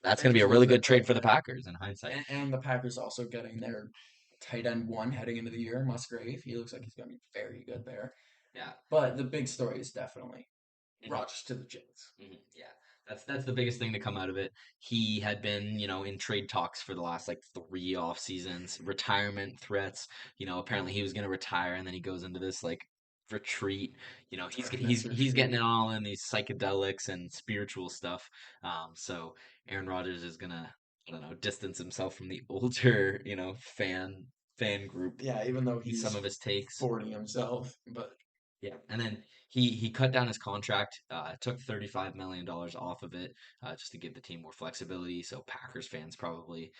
that's They going to be a just really lose their good trade pick, for the Packers in hindsight. and the Packers also getting their tight end one heading into the year, Musgrave. He looks like he's going to be very good there. Yeah. But the big story is definitely Mhm. Rodgers to the Jets. Yeah, that's the biggest thing to come out of it. He had been, in trade talks for the last like three off seasons, retirement threats. Apparently he was going to retire, and then he goes into this like retreat. Darkness He's getting retreat. it all in these psychedelics and spiritual stuff. So Aaron Rodgers is gonna, I don't know, distance himself from the older, fan group. Yeah, even though Some he's of his takes. 40 himself, but Yeah, and then he cut down his contract, took $35 million off of it, just to give the team more flexibility. So Packers fans probably,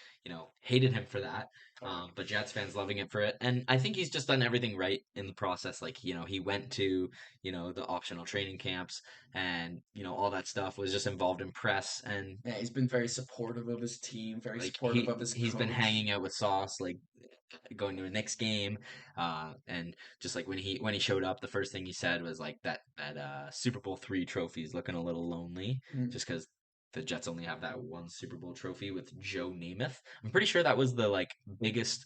hated him for that, but Jets fans loving it for it. And I think he's just done everything right in the process. Like, he went to, the optional training camps, and all that stuff was just involved in press, and yeah, he's been very supportive of his team, very like supportive of his he's been coach. hanging out with Sauce, like going to a Knicks game, and just like when he showed up, the first thing he said was like that Super Bowl three trophy is looking a little lonely, Mm. just because the Jets only have that one Super Bowl trophy with Joe Namath. I'm pretty sure that was the like biggest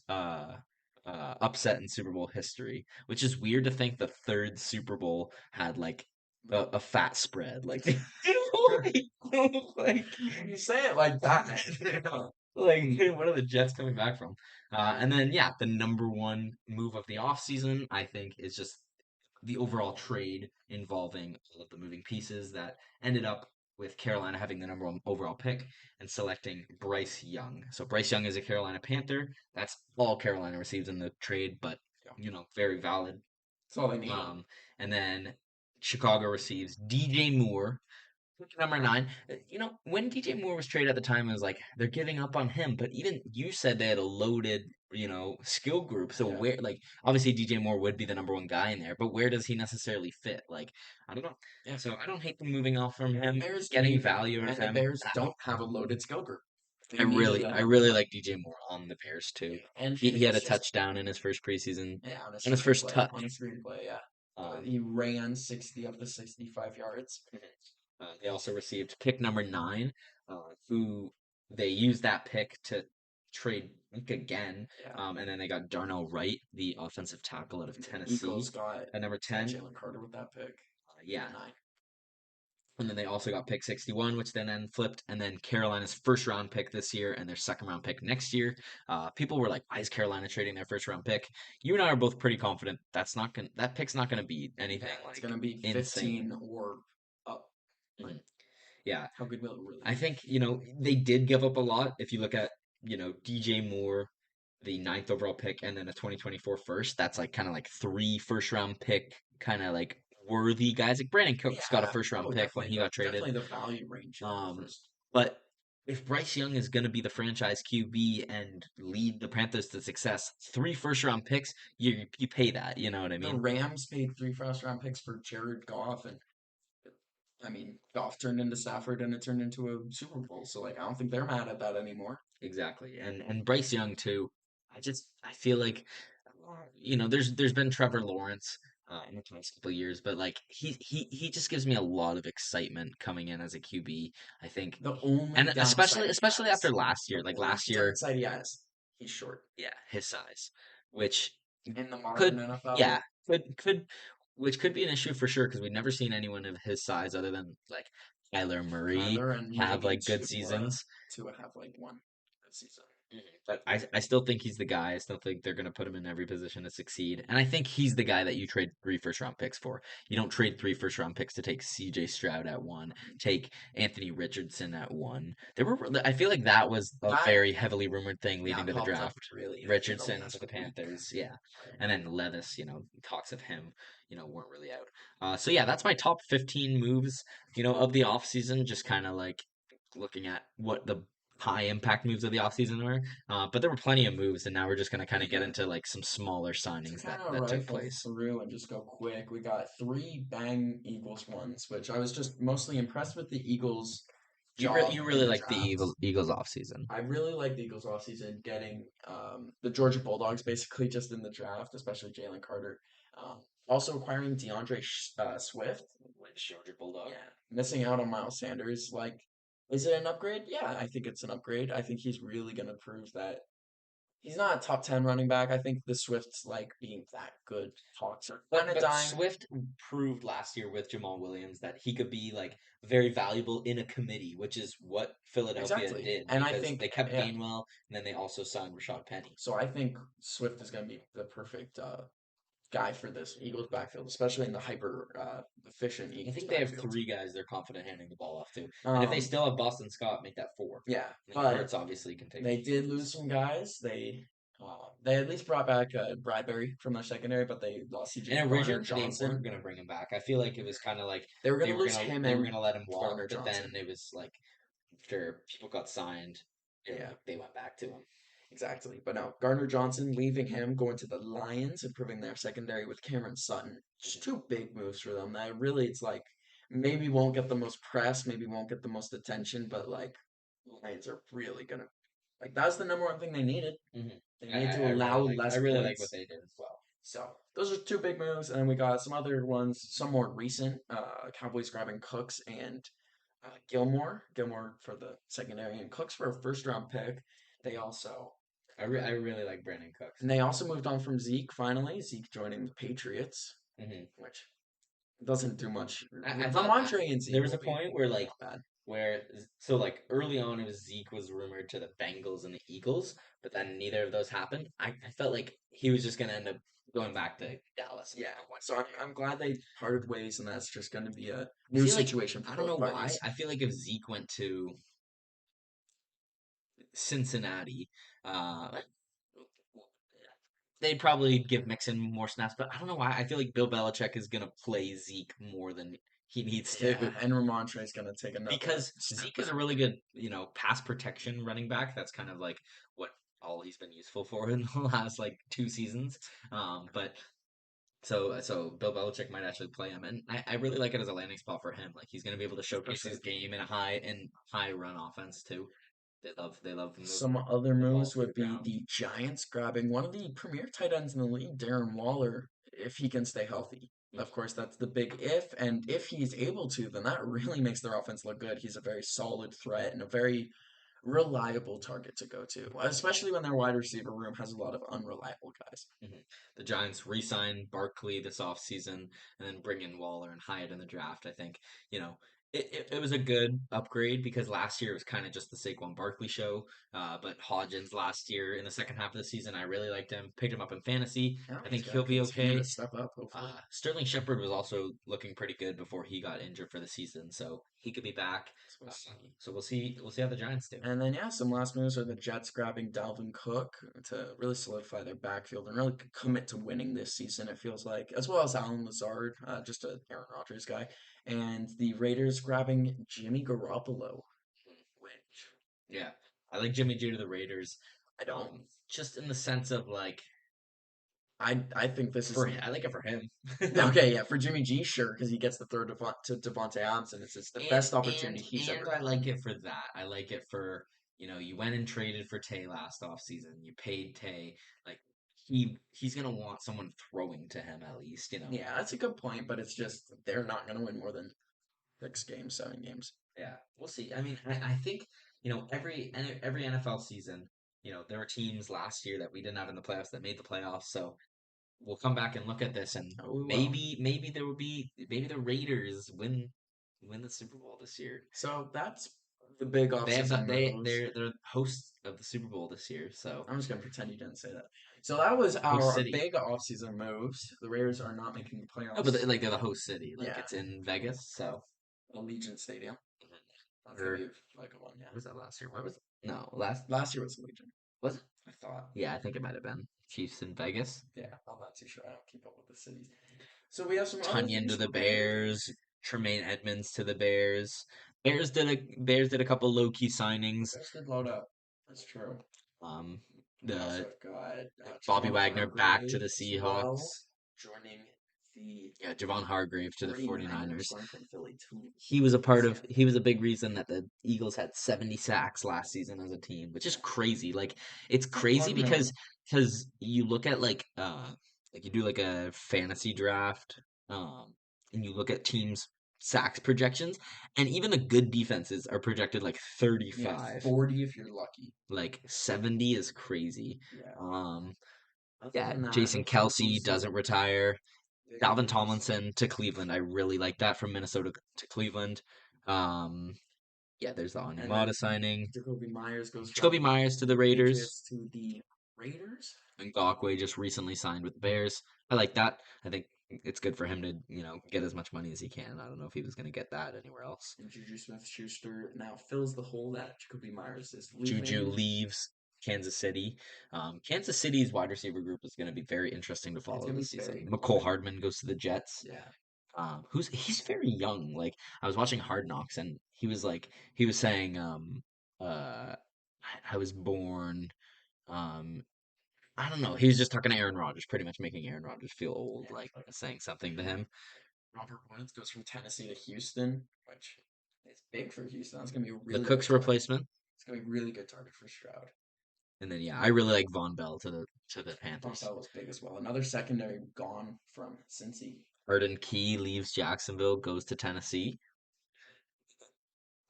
upset in Super Bowl history, which is weird to think the third Super Bowl had like a fat spread, like like You say it like that. like, what are the Jets coming back from? And then, yeah, the number one move of the offseason, I think, is just the overall trade involving all of the moving pieces that ended up with Carolina having the number one overall pick and selecting Bryce Young. So Bryce Young is a Carolina Panther. That's all Carolina receives in the trade, but Yeah, very valid. that's all they need. Um, and then Chicago receives DJ Moore, number nine. When DJ Moore was traded at the time, it was like they're giving up on him. But even you said they had a loaded, skill group. So Yeah, where, like, obviously DJ Moore would be the number one guy in there, but where does he necessarily fit? Like, I don't know. yeah. So I don't hate them moving off from And the him, Bears getting need, value out of and the him. Bears don't have a loaded skill group. They I needed really, a I number really one. like DJ Moore on the Bears too. And He had a it's just touchdown in his first preseason, yeah, on his first touch. on a screenplay, yeah. Um, He ran 60 of the 65 yards. They also received pick number nine, who they used that pick to trade Nick again. Yeah. And then they got Darnell Wright, the offensive tackle out of Eagles Tennessee, got at number 10. Jalen Carter with that pick. Yeah. 9. And then they also got pick 61, which then flipped. And then Carolina's first round pick this year and their second round pick next year. People were like, why is Carolina trading their first round pick? You and I are both pretty confident that pick's not gonna be anything Yeah, it's like gonna be insane. 15 or up. Like, Mhm. Yeah. how good will it really I be? think, they did give up a lot. If you look at, DJ Moore, the ninth overall pick, and then a 2024 first, that's like kind of like three first round pick, kind of like worthy guys. Like Brandon Cooks got a Yeah. first round Oh, pick when he got traded. definitely the value range for the Um, first. but if Bryce Young is going to be the franchise QB and lead the Panthers to success, 3 first round picks, you pay that. You know what I The mean? Rams paid 3 first round picks for Jared Goff, and I mean, Goff turned into Stafford, and it turned into a Super Bowl. So like, I don't think they're mad at that anymore. Exactly. And Bryce Young too. I feel like there's been Trevor Lawrence in the past couple of years, but like he just gives me a lot of excitement coming in as a QB. I think, The only and downside he especially after has, last year, the like only last year, downside he has, he's short. yeah, his size, which In the modern could NFL, yeah could which could be an issue for sure because we've never seen anyone of his size other than like Kyler Murray Kyler and have maybe like good seasons. Tua have like one this season. Mhm. But I still think he's the guy. I still think they're going to put him in every position to succeed. And I think he's the guy that you trade 3 first round picks for. You don't trade 3 first round picks to take CJ Stroud at one, take Anthony Richardson at one. I feel like that was a That very heavily rumored thing yeah leading to the popped up draft. really in the Richardson to last the week. Panthers, yeah. And then Levis, talks of him, weren't really out. So yeah, that's my top 15 moves, of the offseason, just kind of like looking at what the high impact moves of the offseason were. But there were plenty of moves, and now we're just going to kind of get Yeah, into like some smaller to signings that kind of that took rifle place. through and just go quick, we got three bang Eagles ones, which I was just mostly impressed with the Eagles' job You in really the like the draft. Eagles offseason. I really like the Eagles offseason getting the Georgia Bulldogs basically just in the draft, especially Jalen Carter. Also acquiring Swift, Which Georgia Bulldog? yeah, missing out on Miles Sanders. Like, is it an upgrade? Yeah, I think it's an upgrade. I think he's really going to prove that he's not a top 10 running back. I think the Swift's like being that good talks are kind of But dying. Swift proved last year with Jamal Williams that he could be like very valuable in a committee, which is what Philadelphia Exactly. did And I because think, they kept yeah. Gainwell and then they also signed Rashad Penny. So I think Swift is going to be the perfect guy for this Eagles backfield, especially in the hyper efficient I Eagles think they have backfield. 3 guys they're confident handing the ball off to, and if they Um, still have Boston Scott, make that 4. yeah, And then but Hurts obviously can take a they few did lose touches. some guys. They at least brought back Bradbury from their secondary, but they lost CJ And Garner originally they Johnson. weren't gonna bring him back. I feel like it was kind of like They were going to lose him they were and gonna let him walk, Garner but then Johnson. it was like after people got signed, Yeah, they went back to him. exactly. But no, Garner Johnson leaving him, going to the Lions, improving their secondary with Cameron Sutton. Just two big moves for them. That really, it's like maybe won't get the most press, maybe won't get the most attention, but like Lions are really gonna like that's the number one thing they needed. Hmm. They needed to allow I less really like what points. they did as well. So those are two big moves, and then we got some other ones, some more recent. Cowboys grabbing Cooks and Gilmore for the secondary, and Cooks for a first round pick. They also I really like Brandon Cooks. and they also moved on from Zeke finally. Zeke joining the Patriots, Hmm. which doesn't do much. I thought Ramondre and there Zeke was a will be point where like not bad. like early on it was Zeke was rumored to the Bengals and the Eagles, but then neither of those happened. I felt like he was just gonna end up going back to Dallas. Yeah, so I'm glad they parted ways, and that's just going to be a I new feel like situation for I don't know both why. parties. I feel like if Zeke went to Cincinnati, uh, they'd probably give Mixon more snaps, but I don't know why. I feel like Bill Belichick is gonna play Zeke more than he needs Yeah, to. and Ramondre is going to take another Because step Zeke is a back. really good, pass protection running back. That's kind of like what all he's been useful for in the last like 2 seasons. But so Bill Belichick might actually play him, and I really like it as a landing spot for him. Like he's going to be able to showcase Especially his game in a high run offense too. They love moving some other the ball moves through the would be ground. the Giants grabbing one of the premier tight ends in the league, Darren Waller, if he can stay healthy. Of Mhm. course, that's the big if, and if he's able to, then that really makes their offense look good. He's a very solid threat and a very reliable target to go to, especially when their wide receiver room has a lot of unreliable guys. Mhm. The Giants re-sign Barkley this offseason and then bring in Waller and Hyatt in the draft. I think, you know, it was a good upgrade because last year it was kind of just the Saquon Barkley show. But Hodgins last year in the second half of the season, I really liked him. Picked him up in fantasy. Now I he's think got to he'll be continue to okay. step up, hopefully. Sterling Shepard was also looking pretty good before he got injured for the season, so he could be back. So we'll see. So we'll see how the Giants do. And then, yeah, some last moves are the Jets grabbing Dalvin Cook to really solidify their backfield and really commit to winning this season, it feels like, as well as Alan Lazard, just a Aaron Rodgers guy. And the Raiders grabbing Jimmy Garoppolo, which Yeah, I like Jimmy G to the Raiders. I don't. Just in the sense of like I think this is I like it for him. okay. Yeah, for Jimmy G, sure, because he gets the third to Devontae Adams, and it's the And best opportunity he's ever I like gotten. it for that. I like it for, you went and traded for Tay last offseason. You paid Tay. Like he's gonna want someone throwing to him at least. Yeah, that's a good point, but it's just they're not going to win more than 6 games, 7 games. Yeah, we'll see. I mean, I think, every NFL season, there were teams last year that we didn't have in the playoffs that made the playoffs. So we'll come back and look at this, and Oh, well. maybe there will be maybe the Raiders win the Super Bowl this year. So that's the big They have that offseason moves. they're hosts of the Super Bowl this year, so I'm just gonna pretend you didn't say that. So that was host our city. big offseason moves. The Raiders are not making the No, but playoffs. like they're the host city, like Yeah, it's in Vegas, so Allegiant Stadium. That's gonna or be like a one. Yeah. what was that last year? What was it? No, last Last year was Allegiant. was it? I thought. Yeah, I think it might have been Chiefs in Vegas. Yeah, I'm not too sure. I don't keep up with the cities. So we have some other Tunyon things to for the Bears. Bears, Tremaine Edmonds to the Bears. Bears did a couple low key signings. Bears did load up. That's true. Um, We also the have got Bobby Javon Wagner back to Hargrave the as well, Seahawks. joining the Yeah, Javon Hargrave to the 49ers, 49ers. going from Philly to Seattle. He was a big reason that the Eagles had 70 sacks last season as a team, which is crazy. Like it's It's a crazy lot, man. because you look at like you do like a fantasy draft and you look at teams sacks projections, and even the good defenses are projected like Yeah, 35. 40 if you're lucky. Like 70 is crazy. Yeah. Um Other yeah, than that, Jason looks like Kelsey those doesn't retire. big Dalvin moves. Tomlinson to Cleveland. I really like that from Minnesota to Cleveland. Um, yeah, there's the And then Onyemata signing. Jacoby Myers goes from Jacoby Myers to the the Raiders. Patriots to the Raiders. Ngakwe just recently signed with the Bears. I like that. I think it's good for him to, get as much money as he can. I don't know if he was going to get that anywhere else. And Juju Smith-Schuster now fills the hole that Jacoby Myers is Juju leaving. leaves Kansas City. Kansas City's wide receiver group is going to be very interesting to It's follow gonna this be season. very McCole important. Hardman goes to the Jets. Yeah. Who's he's very young. Like I was watching Hard Knocks and he was saying uh I was born um I don't know. He was just talking to Aaron Rodgers, pretty much making Aaron Rodgers feel old, Yeah. like saying something to him. Robert Woods goes from Tennessee to Houston, which is big for Houston. That's gonna be a The really good Cooks target. replacement. It's gonna be a really good target for Stroud. And then yeah, I really like Von Bell to the Thought Panthers. that was big as well. Another secondary gone from Cincy. Arden Key leaves Jacksonville, goes to Tennessee.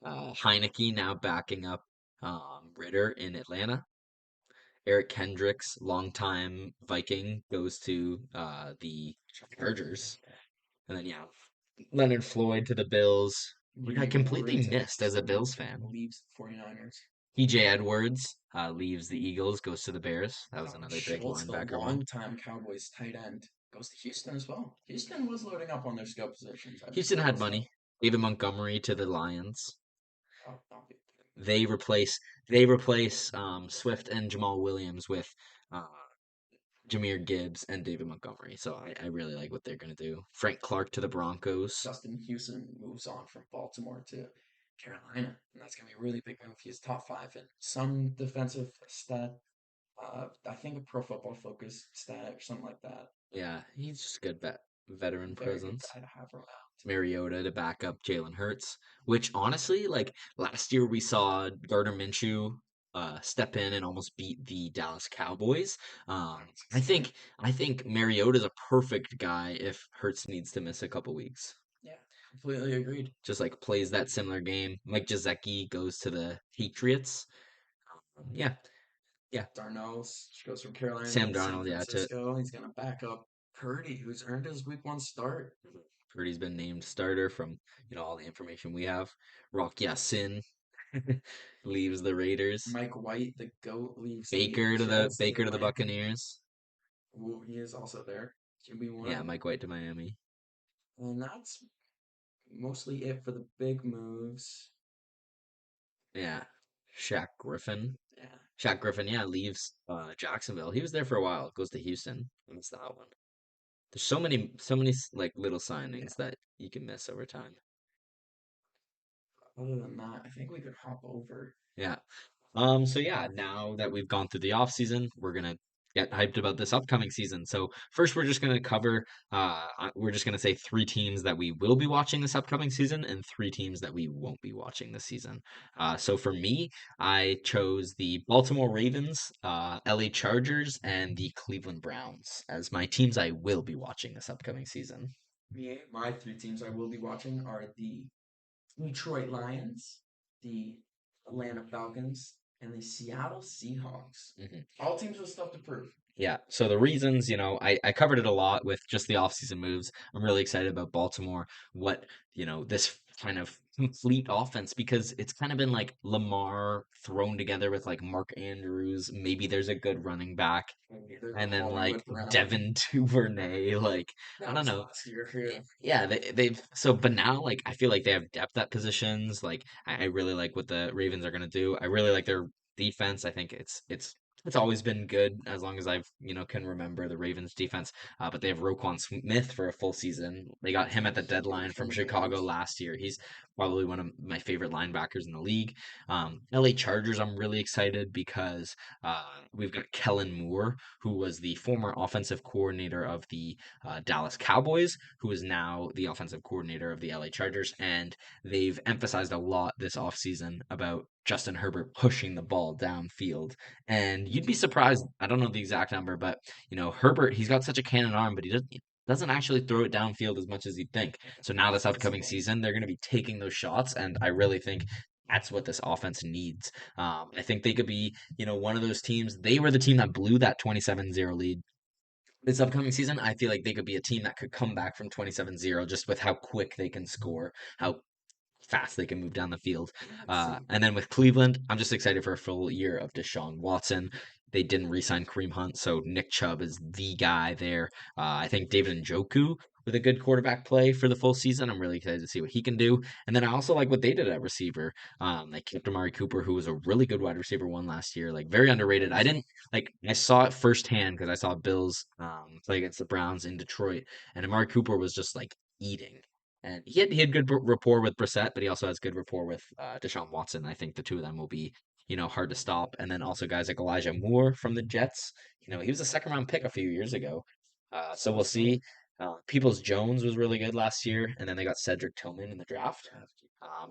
Heineke now backing up Ritter in Atlanta. Eric Kendricks, longtime Viking, goes to the Chargers. And then, yeah, Leonard Floyd to the Bills, which I Uni completely Mori to missed as a Bills fan. leaves the 49ers. PJ Edwards leaves the Eagles, goes to the Bears. That was Dalton another big Schultz, the linebacker one. longtime Cowboys tight end, goes to Houston as well. Houston was loading up on their skill positions. I Houston had will say. money. David Montgomery to the Lions. Oh, not big. They replace Swift and Jamal Williams with uh, Jameer Gibbs and David Montgomery. So I really like what they're going to do. Frank Clark to the Broncos. Justin Houston moves on from Baltimore to Carolina, and that's gonna be a really big move. He's top five in some defensive stat. I think a Pro Football Focus stat or something like that. Yeah, he's just a good veteran Very good presence. guy to have around. Mariota to back up Jalen Hurts, which honestly, like last year we saw Gardner Minshew step in and almost beat the Dallas Cowboys. I think Mariota's a perfect guy if Hurts needs to miss a couple weeks. Yeah, completely agreed. Just like plays that similar game. Mike Gesicki goes to the Patriots. Yeah, yeah. Darnell goes from Carolina Sam to San Darnold, yeah, to Francisco. He's gonna back up Purdy, who's earned his week 1 start. Purdy's been named starter from all the information we have. Rock Ya-Sin leaves the Raiders. Mike White, the GOAT, leaves the Jets to the Baker to the Lions. Buccaneers. Ooh, he is also there. Yeah, QB1. Mike White to Miami. And that's mostly it for the big moves. Yeah. Shaq Griffin. Yeah. Shaq Griffin, yeah, leaves Jacksonville. He was there for a while. Goes to Houston. I missed that one. There's so many like little Yeah. signings that you can miss over time. Other than that, I think we could hop over. Yeah. So yeah, now that we've gone through the off season, we're gonna get hyped about this upcoming season. So first, we're just gonna cover. We're just gonna say three teams that we will be watching this upcoming season, and three teams that we won't be watching this season. So for me, I chose the Baltimore Ravens, LA Chargers, and the Cleveland Browns as my teams I will be watching this upcoming season. My three teams I will be watching are the Detroit Lions, the Atlanta Falcons, and the Seattle Seahawks. Mhm. All teams with stuff to prove. Yeah. So the reasons, I covered it a lot with just the offseason moves. I'm really excited about Baltimore, what, this kind of complete offense because it's kind of been like Lamar thrown together with like Mark Andrews. Maybe there's a good running back. Maybe there's a And then Hollywood like Brown. Devin Duvernay, like I That don't was know. last year. Yeah. Yeah, they've so but now like I feel like they have depth at positions. Like I really like what the Ravens are gonna do. I really like their defense. I think it's always been good as long as I've can remember the Ravens defense. But they have Roquan Smith for a full season. They got him at the deadline Huge from from the Chicago Bears. last year. He's probably one of my favorite linebackers in the league. LA Chargers, I'm really excited because we've got Kellen Moore, who was the former offensive coordinator of the Dallas Cowboys, who is now the offensive coordinator of the LA Chargers. And they've emphasized a lot this offseason about Justin Herbert pushing the ball downfield. And you'd be surprised, I don't know the exact number, but Herbert, he's got such a cannon arm, but he doesn't actually throw it downfield as much as you'd think. So now this upcoming Discipline. season, they're going to be taking those shots, and I really think that's what this offense needs. I think they could be, one of those teams. They were the team that blew that 27-0 lead this upcoming season. I feel like they could be a team that could come back from 27-0 just with how quick they can score, how fast they can move down the field. Let's see. And then with Cleveland, I'm just excited for a full year of Deshaun Watson. They didn't re-sign Kareem Hunt, so Nick Chubb is the guy there. I think David Njoku with a good quarterback play for the full season. I'm really excited to see what he can do. And then I also like what they did at receiver. They kept Amari Cooper, who was a really good wide receiver one last year, like very underrated. I didn't like I saw it firsthand because I saw Bills play against the Browns in Detroit, and Amari Cooper was just like eating. And he had good rapport with Brissett, but he also has good rapport with Deshaun Watson. I think the two of them will be, hard to stop. And then also guys like Elijah Moore from the Jets. He was a second round pick a few years ago. So we'll see. Peoples Jones was really good last year, and then they got Cedric Tillman in the draft.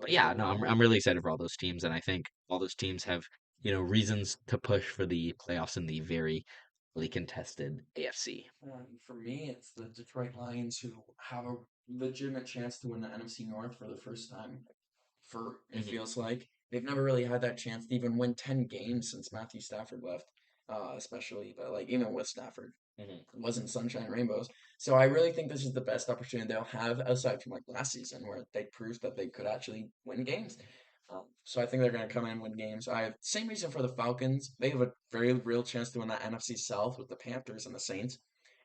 But yeah, no, I'm really excited for all those teams, and I think all those teams have reasons to push for the playoffs in the very really contested AFC. For me, it's the Detroit Lions who have a legitimate chance to win the NFC North for the first time for it Mhm. feels like. They've never really had that chance to even win 10 games since Matthew Stafford left, especially, but like even with Stafford, Mhm. it wasn't sunshine and rainbows. So I really think this is the best opportunity they'll have aside from like last season where they proved that they could actually win games. So I think they're going to come in and win games. I have same reason for the Falcons. They have a very real chance to win that NFC South with the Panthers and the Saints,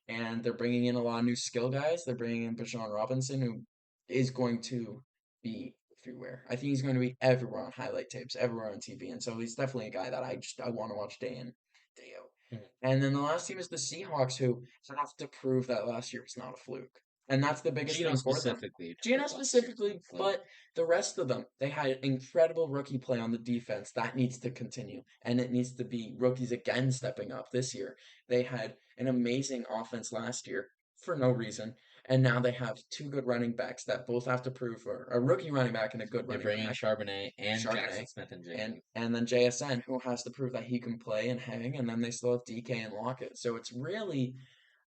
and they're bringing in a lot of new skill guys. They're bringing in Bijan Robinson, who is going to be everywhere. I think he's going to be everywhere on highlight tapes, everywhere on TV, and so he's definitely a guy that I want to watch day in, day out. Mhm. And then the last team is the Seahawks, who have to prove that last year was not a fluke, and that's the biggest Gino thing for them. specifically Gino told last year. specifically, Like, but the rest of them, they had incredible rookie play on the defense. That needs to continue, and it needs to be rookies again stepping up this year. They had an amazing offense last year for no reason, and now they have two good running backs that both have to prove for a rookie running back and a good they running bring in back, Charbonnet and Jackson Charbonnet, Smith and Jigba. and then JSN who has to prove that he can play and hang, and then they still have DK and Lockett. So it's really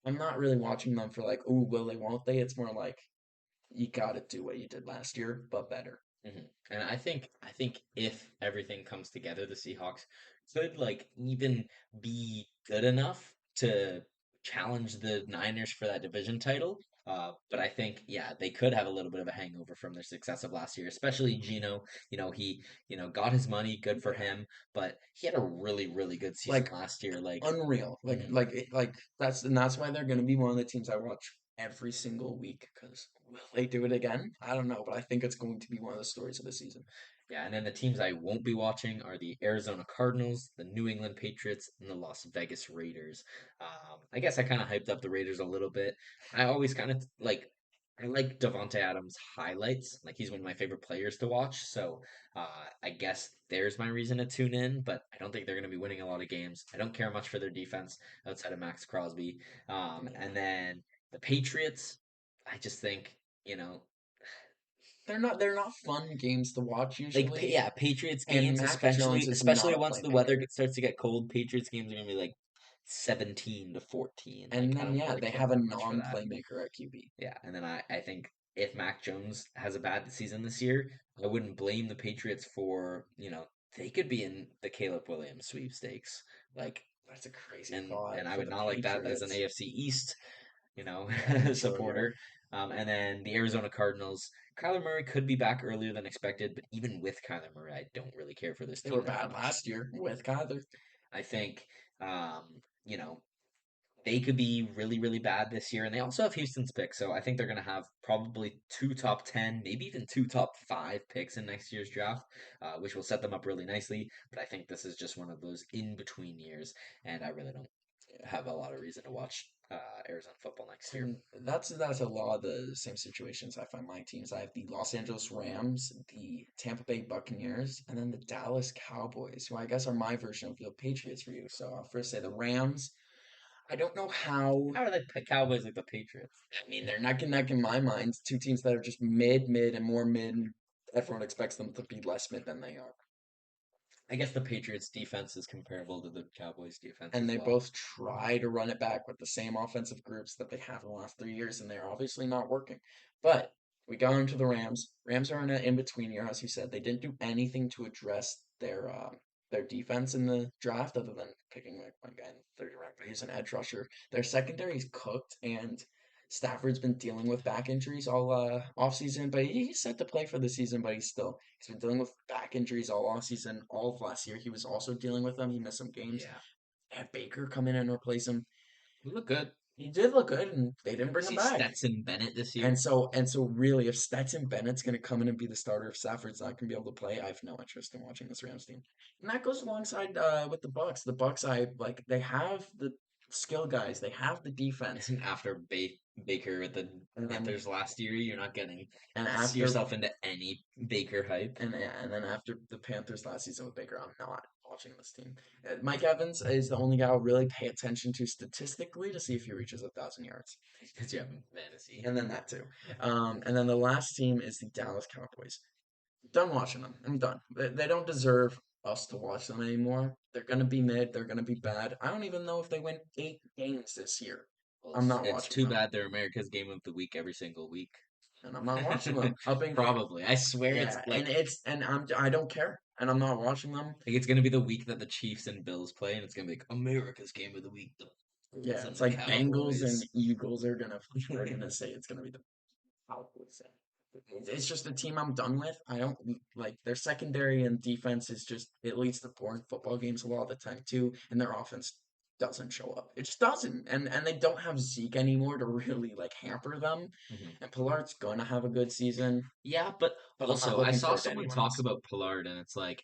I'm not really watching them for like, oh, will they, won't they? It's more like you got to do what you did last year, but better. And I think if everything comes together, the Seahawks could like even be good enough to challenge the Niners for that division title. But I think, yeah, they could have a little bit of a hangover from their success of last year, especially Gino. He, got his money, good for him, but he had a really, really good season Like last year. Like, unreal. mhm. Like that's why they're gonna be one of the teams I watch every single week. Because will they do it again? I don't know, but I think it's going to be one of the stories of the season. Yeah, and then the teams I won't be watching are the Arizona Cardinals, the New England Patriots, and the Las Vegas Raiders. I guess I kind of hyped up the Raiders a little bit. I always kind of like. I like Devonte Adams highlights. Like he's one of my favorite players to watch. So I guess there's my reason to tune in. But I don't think they're going to be winning a lot of games. I don't care much for their defense outside of Max Crosby. And Yeah. then the Patriots. I just think you know They're not fun games to watch usually, yeah, Patriots and games, Mac Jones is not especially a once the playmaker. weather starts to get cold. Patriots games are going to be like 17-14. And Like I then don't yeah, really they care have a that much for that. non-playmaker at QB. Yeah, and then I think if Mac Jones has a bad season this year, I wouldn't blame the Patriots for, they could be in the Caleb Williams sweepstakes. Like That's a crazy and thought I for would the not like that as an Patriots. AFC East, Yeah, I'm sure you're. supporter. And then the Arizona Cardinals, Kyler Murray could be back earlier than expected, but even with Kyler Murray, I don't really care for this They were team that bad much. last year with Kyler. I think you know, they could be really, really bad this year. And they also have Houston's pick. So I think they're going to have probably two top 10, maybe even two top five picks in next year's draft, which will set them up really nicely. But I think this is just one of those in between years. And I really don't have a lot of reason to watch Arizona football next year. And that's a lot of the same situations I find my teams. I have the Los Angeles Rams, the Tampa Bay Buccaneers, and then the Dallas Cowboys, who I guess are my version of the Patriots for you. So I'll first say the Rams. I don't know how. How are the Cowboys like the Patriots? I mean, they're neck and neck in my mind. Two teams that are just mid, and more mid. Everyone expects them to be less mid than they are. I guess the Patriots defense is comparable to the Cowboys defense And as they well. both try to run it back with the same offensive groups that they have in the last 3 years, and they're obviously not working. But we go into the Rams. Rams are in an in-between year, as you said. They didn't do anything to address their defense in the draft, other than picking like one guy in the third round. But he's an edge rusher. Their secondary's cooked, and Stafford's been dealing with back injuries all off season, but he's set to play for the season. But he's been dealing with back injuries all off season, all of last year. He was also dealing with them. He missed some games. Yeah. Have Baker come in and replace him. You look good. He did look good, and they didn't You bring him see back. Stetson Bennett this And year? so and so really, if Stetson Bennett's going to come in and be the starter, if Stafford's not going to be able to play, I have no interest in watching this Rams team. And that goes alongside with the Bucks. The Bucks, I like. They have the skill guys. They have the defense. After Baker with the And then Panthers last year, you're not getting and after yourself into any Baker hype. and then after the Panthers last season with Baker, I'm not watching this team. Mike Evans is the only guy I'll really pay attention to statistically to see if he reaches 1,000 yards. Because you have fantasy. And then that too. And then the last team is the Dallas Cowboys. Done watching them. I'm done. They don't deserve us to watch them anymore. They're gonna be mid. They're gonna be bad. I don't even know if they win 8 games this year. Well, I'm not it's watching too them, bad they're America's game of the week every single week. and I'm not watching them. Up in Probably. I swear it's yeah, and like I don't care, and I'm not watching them. it's gonna be the week that the Chiefs and Bills play, and it's gonna be like America's game of the week, the Bulls Yeah, and it's the like Bengals and Cowboys. Eagles are gonna say it's gonna be the Cowboys. It's just a team I'm done with. I don't like their secondary and defense is just it leads to boring football games a lot of the time too, and their offense doesn't show up. It just doesn't, and they don't have Zeke anymore to really like hamper them. Mhm. And Pillard's gonna have a good season, Yeah, but but I'm not also I looking saw forward to someone anyone talk else. about Pollard, and it's like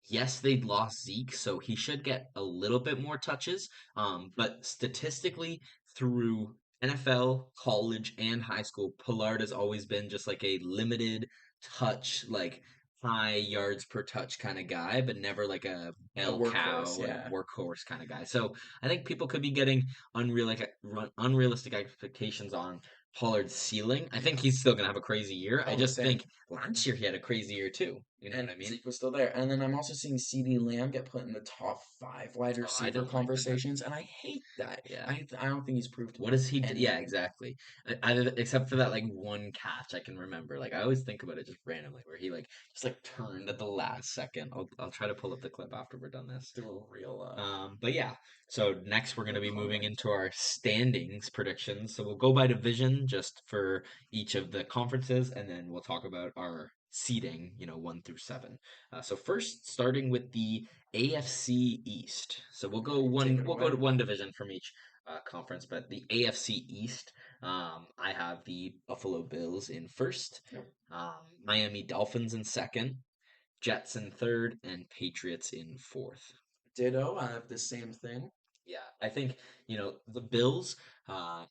yes, they'd lost Zeke, so he should get a little bit more touches. But statistically, through NFL, college, and high school, Pollard has always been just like a limited touch, like high yards per touch kind of guy, but never like a A bell cow, workhorse, like yeah. workhorse kind of guy. So I think people could be getting unrealistic expectations on Pollard's ceiling. I think Yeah. he's still gonna have a crazy year. I Oh, just same. think last year he had a crazy year too. You know what And I mean? Zeke was still there. And then I'm also seeing CD Lamb get put in the top five wide Oh, I receiver don't like that. conversations, and I hate that. Yeah. I don't think he's proved What does he do? Yeah, anything. exactly. Except for that like one catch I can remember. Like I always think about it just randomly where he like just like turned at the last second. I'll try to pull up the clip after we're done this. Do a real But yeah. So next we're gonna real be moving highlight. into our standings predictions. So we'll go by division just for each of the conferences, and then we'll talk about our seeding, 1 through 7. So first, starting with the AFC East. So we'll Yeah, go you take one. it We'll go to away. one division from each conference, but the AFC East, I have the Buffalo Bills in first, Yep. Miami Dolphins in second, Jets in third, and Patriots in fourth. Ditto. I have the same thing. Yeah, I think the Bills. Uh,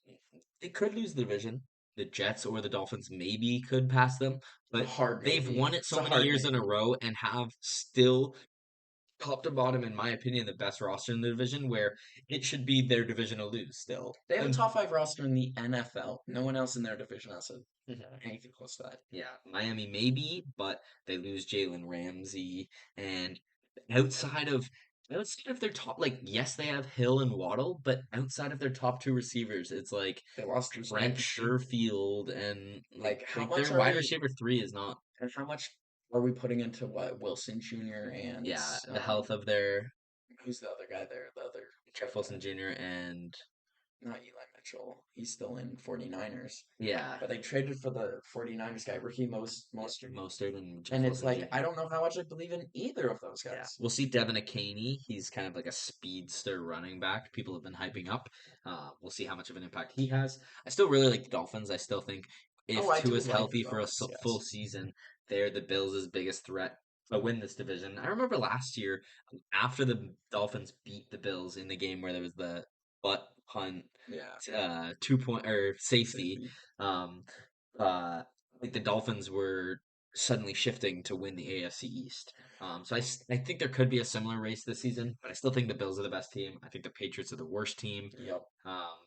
they could lose the division. the Jets or the Dolphins maybe could pass them, A but hard they've maybe. won it It's so a many hard years in a maybe. row and have still top to bottom, in my opinion, the best roster in the division where it should be their division to lose still. They have a And top five roster in the NFL. No one else in their division has anything close to that. yeah, Miami maybe, but they lose Jalen Ramsey. And outside of outside of their top, like yes, they have Hill and Waddle, but outside of their top two receivers, it's like They lost Drusilla Brent Henry. Sherfield and Like, how like much their are wide we, receiver three is not. and how much are we putting into what Wilson Jr. and Yeah, the health of their who's the other guy there? The other Jeff Wilson Jr. and not Eli Mitchell. He's still in 49ers. yeah, But they traded for the 49ers guy, Ricky Mostert. Mostert and Jeff And it's Wilson like, Jr. I don't know how much I believe in either of those Yeah, guys. we'll see Devin Akaney. He's kind of like a speedster running back. People have been hyping up. We'll see how much of an impact he has. I still really like the Dolphins. I still think Oh, if I Tua do is like the healthy for a Dolphins, full yes. season, they're the Bills' biggest threat to win this division. I remember last year after the Dolphins beat the Bills in the game where there was the butt punt, Yeah, 2 point or safety. safety. Um, uh, like the Dolphins were suddenly shifting to win the AFC East. I think there could be a similar race this season, but I still think the Bills are the best team. I think the Patriots are the worst team. Yep.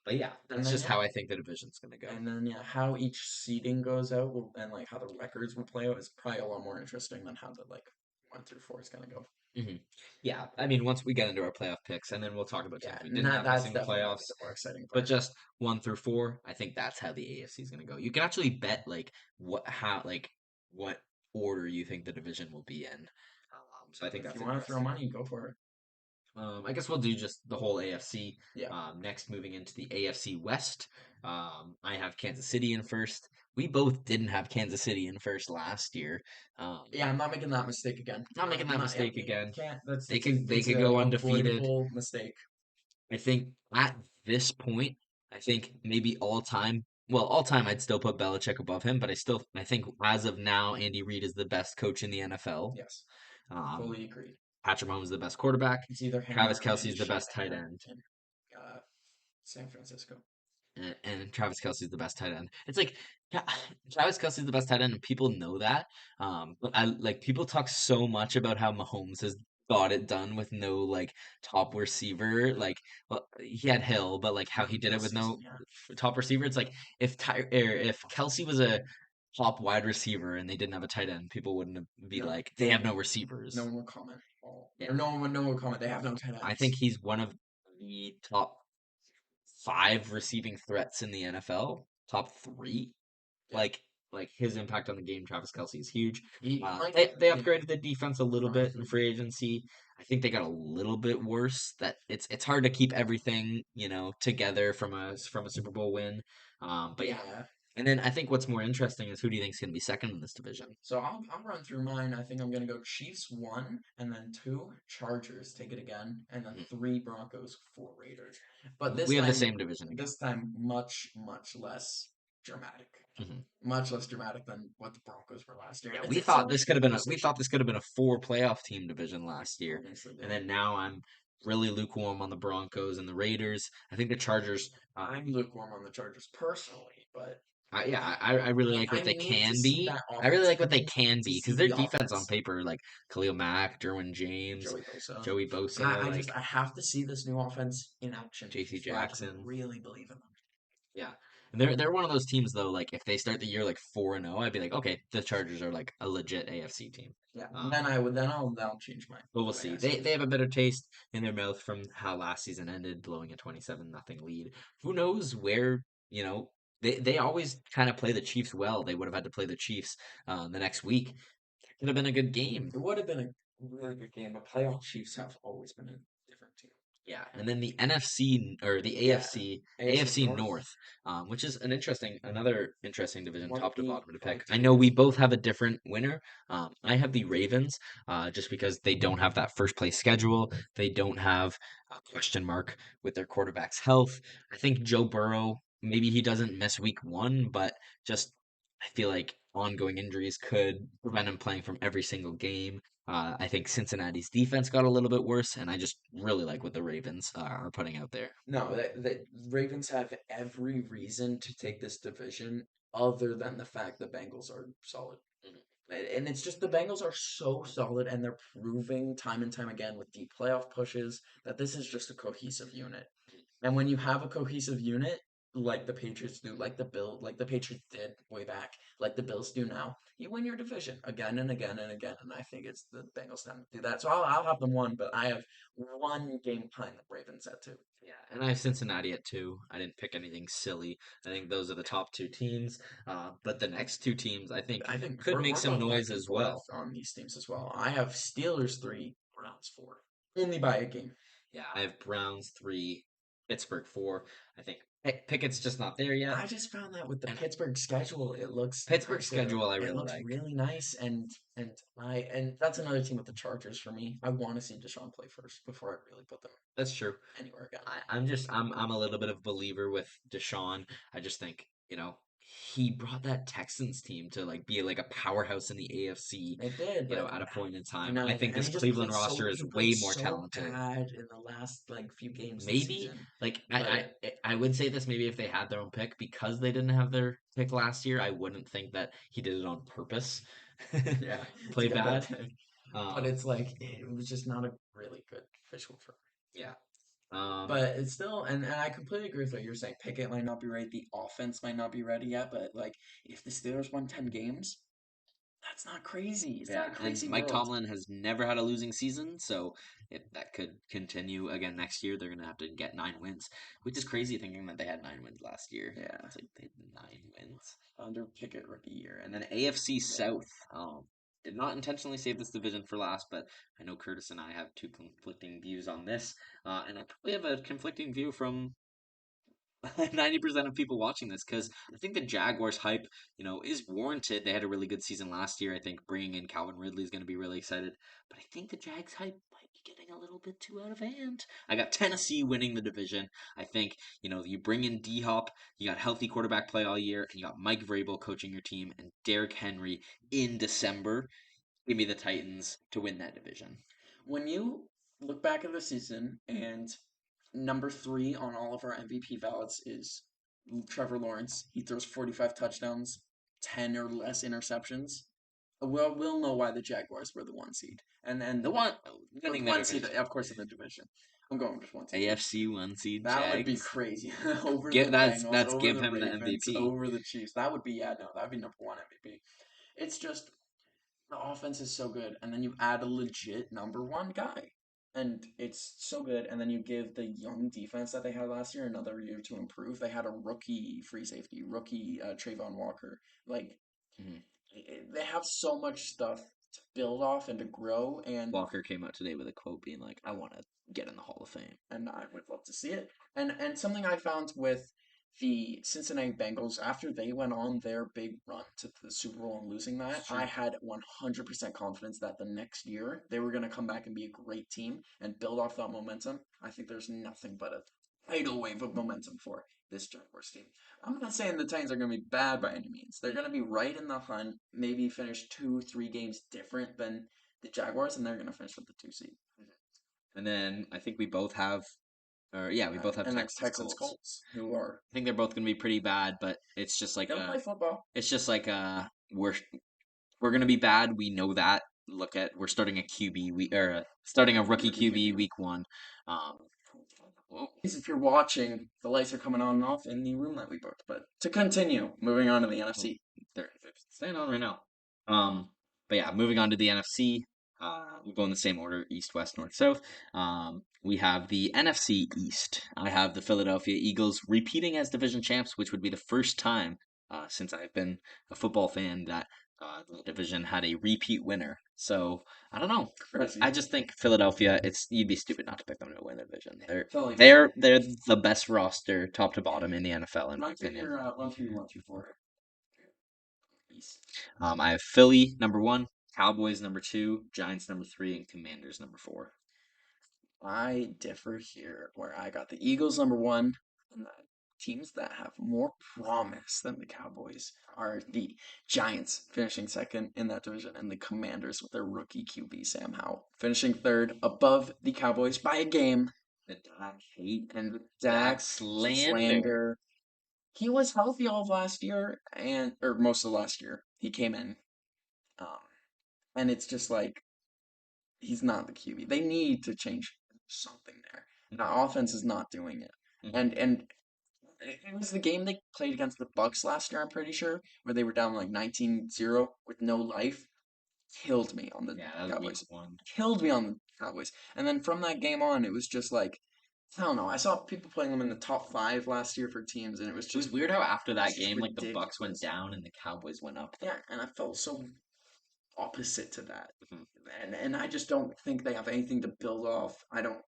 But yeah, And that's then just yeah, how I think the division's going to go. how each seeding goes out and like how the records will play out is probably a lot more interesting than how the like 1 through 4 is gonna go. hmm Yeah, I mean, once we get into our playoff picks, and then we'll talk about Yeah, teams we and didn't have that's missing the definitely gonna be playoffs. the more exciting But part. just 1 through 4, I think that's how the AFC is going to go. You can actually bet what order you think the division will be in. So I think If you that's want to throw interesting. money, go for it. I guess we'll do just the whole AFC. Yeah. Next, moving into the AFC West, I have Kansas City in first. We both didn't have Kansas City in first last year. Um, Yeah, I'm not making that mistake again. Not making I'm that not. Yep, mistake again. can't. That's They it's could they it's could a go undefeated. avoidable mistake. I think at this point, I think maybe all time, I'd still put Belichick above him, but I think as of now, Andy Reid is the best coach in the NFL. Yes, Um, fully agreed. Patrick Mahomes is the best quarterback. It's either him Travis or Kelsey is the Minshew best tight end. in uh, San Francisco. And Travis Kelsey's the best tight end. It's like Tra- Travis Kelsey's the best tight end, and people know that. But I like people talk so much about how Mahomes has got it done with no like top receiver. Like, well, he had Hill, but like how he did it This with season, no yeah. top receiver. It's like if Kelsey was a top wide receiver and they didn't have a tight end, people wouldn't be No, like they have no receivers. no one will comment. Yeah, Or no one will comment. They have no tight I think ends. he's one of the top five receiving threats in the NFL. Top three. Yeah, Like his impact on the game, Travis Kelsey is huge. he might They get they upgraded the defense a little bit in honestly. free agency. I think they got a little bit worse. That it's hard to keep everything together from a Super Bowl win. But yeah, Yeah. and then I think what's more interesting is who do you think is going to be second in this division? So I'll run through mine. I think I'm gonna go Chiefs 1, and then 2 Chargers, take it again, and then Mhm. 3 Broncos, 4 Raiders. But We have the same division again. this time much less dramatic, Mhm. much less dramatic than what the Broncos were last year. Yeah, It's so much good we conversation. thought this could have been a four playoff team division last year, Honestly, and did. then now I'm really lukewarm on the Broncos and the Raiders. I think the Chargers. I'm lukewarm on the Chargers personally, but Yeah, I really like I what they need to can see be. that I really offense. like I what they need can to be see because their the defense on offense. paper, like Khalil Mack, Derwin James, Joey Bosa. Joey Bosa, I have to see this new offense in action J.C. for I can Jackson. really believe in them. Yeah, and they're one of those teams though. Like if they start the year like 4-0, I'd be like, okay, the Chargers are like a legit AFC team. Yeah, Um, I'll change but we'll the way see. I see it. They have a better taste in their mouth from how last season ended, blowing a 27-0 lead. Who knows where, you know, they always kind of play the Chiefs well. They would have had to play the Chiefs the next week. Could have been a good game. It would have been a really good game, but playoff Chiefs have always been a different team. Yeah, and then the NFC or the Yeah, AFC AFC North, North, which is another interesting division, one of top to the bottom to pick. five I know teams. we both have a different winner. I have the Ravens, just because they don't have that first place schedule. They don't have a question mark with their quarterback's health. I think Joe Burrow, maybe he doesn't miss week 1, but just I feel like ongoing injuries could prevent him playing from every single game. I think Cincinnati's defense got a little bit worse, and I just really like what the Ravens are putting out there. No, the Ravens have every reason to take this division, other than the fact the Bengals are solid. And it's just the Bengals are so solid, and they're proving time and time again with deep playoff pushes that this is just a cohesive unit. And when you have a cohesive unit, like the Patriots do, like the Patriots did way back, like the Bills do now, you win your division again and again and again. And I think it's the Bengals time to do that. So I'll have them one, but I have one game behind the Ravens at two. Yeah, and I have Cincinnati at two. I didn't pick anything silly. I think those are the top two teams. But the next two teams, I think, I think could make we're some going back noise and as forth well. on these teams as well. I have Steelers three, Browns four, only by a game. Yeah, I have Browns three, Pittsburgh four. I think Pickett's just not there yet. I just found that with the And Pittsburgh schedule, it looks Pittsburgh schedule I it really looks like. really nice, and that's another team with the Chargers for me. I want to see Deshaun play first before I really put them That's true. anywhere again. I'm a little bit of a believer with Deshaun. I just think, he brought that Texans team to like be like a powerhouse in the AFC, It did, but at a point in I time. know, I think and this Cleveland roster is he played way more so talented. bad in the last like few games this Maybe season. like But I would say this maybe if they had their own pick because they didn't have their pick last year, I wouldn't think that he did it on purpose. yeah, to Play get that bad. pick. But Um, it's like it was just not a really good visual for. yeah. Um, But it's still, and I completely agree with what you're saying. Pickett might not be right. The offense might not be ready yet. But like, if the Steelers won 10 games, that's not crazy. It's not Yeah, a and crazy Mike world. Tomlin has never had a losing season, so that could continue again next year. They're gonna have to get 9 wins, which is crazy thinking that they had 9 wins last year. Yeah, It's like they had 9 wins. under Pickett rookie year, And and then AFC yeah, South. Did not intentionally save this division for last, but I know Curtis and I have two conflicting views on this, and I probably have a conflicting view from 90% of people watching this because I think the Jaguars hype, is warranted. They had a really good season last year. I think bringing in Calvin Ridley is going to be really excited. But I think the Jags hype might be getting a little bit too out of hand. I got Tennessee winning the division. I think, you bring in D Hop, you got healthy quarterback play all year, and you got Mike Vrabel coaching your team and Derrick Henry in December. Give me the Titans to win that division. when you look back at the season and number three on all of our MVP ballots is Trevor Lawrence. He throws 45 touchdowns, 10 or less interceptions. We'll know why the Jaguars were the one seed. And The one the winning the one seed, division. of course, in the division. I'm going with one seed. AFC one seed That would be Jags. crazy. Over Give the that's Bengals, that's over give the him the Ravens, MVP. over the Chiefs. That would be, yeah, no, that would be number one MVP. It's just the offense is so good, and then you add a legit number one guy, and it's so good. And then you give the young defense that they had last year another year to improve. They had a rookie free safety, rookie Trayvon Walker. Like Mhm. they have so much stuff to build off and to grow, Walker came out today with a quote being like, "I want to get in the Hall of Fame." and I would love to see it. And something I found with the Cincinnati Bengals after they went on their big run to the Super Bowl and losing that, I Sure. had 100% confidence that the next year they were going to come back and be a great team and build off that momentum. I think there's nothing but a tidal wave of momentum for this Jaguars team. I'm not saying the Titans are going to be bad by any means. They're going to be right in the hunt, maybe finish 2, 3 games different than the Jaguars, and they're going to finish with the 2 seed. And then I think we both have, or yeah, we both have And then Texans Texans Colts. Colts, who are I think they're both going to be pretty bad, but they'll play football. it's just like we're going to be bad. We know that. Look at we're starting a QB we or starting a rookie Rookie QB QB. week one. Um, whoa, If you're watching, the lights are coming on and off in the room that we booked. But to continue, moving on to the oh, NFC. they're staying on right now. Um, but yeah, moving on to the NFC. We'll go in the same order: East, West, North, South. We have the NFC East. I have the Philadelphia Eagles repeating as division champs, which would be the first time since I've been a football fan that the division had a repeat winner. So I don't know. Crazy. I just think Philadelphia. It's you'd be stupid not to pick them to win the division. They're Philly. they're they're the best roster, top to bottom, in the NFL, in my opinion. Run through four. East. I have Philly number one, Cowboys number two, Giants number three, and Commanders number four. I differ here, where I got the Eagles number one, and the teams that have more promise than the Cowboys are the Giants finishing second in that division and the Commanders with their rookie QB Sam Howell finishing third above the Cowboys by a game. The Dak hate And Dak Dak slander. slander. He was healthy all of last year and or most of last year. He came in. Um, and it's just like he's not the QB. They need to change something there. The Mhm, offense is not doing it. mhm. And it was the game they played against the Bucks last year, I'm pretty sure, where they were down like 19-0 with no life. Killed me on the Yeah, that was week Cowboys. one. Killed me on the Cowboys. And then from that game on, it was just like I don't know. I saw people playing them in the top five last year for teams, and It was weird how after it was that just game, like the Bucks went ridiculous. down and the Cowboys went up, Yeah, though. and I felt so opposite to that. Mhm. And I just don't think they have anything to build off. I don't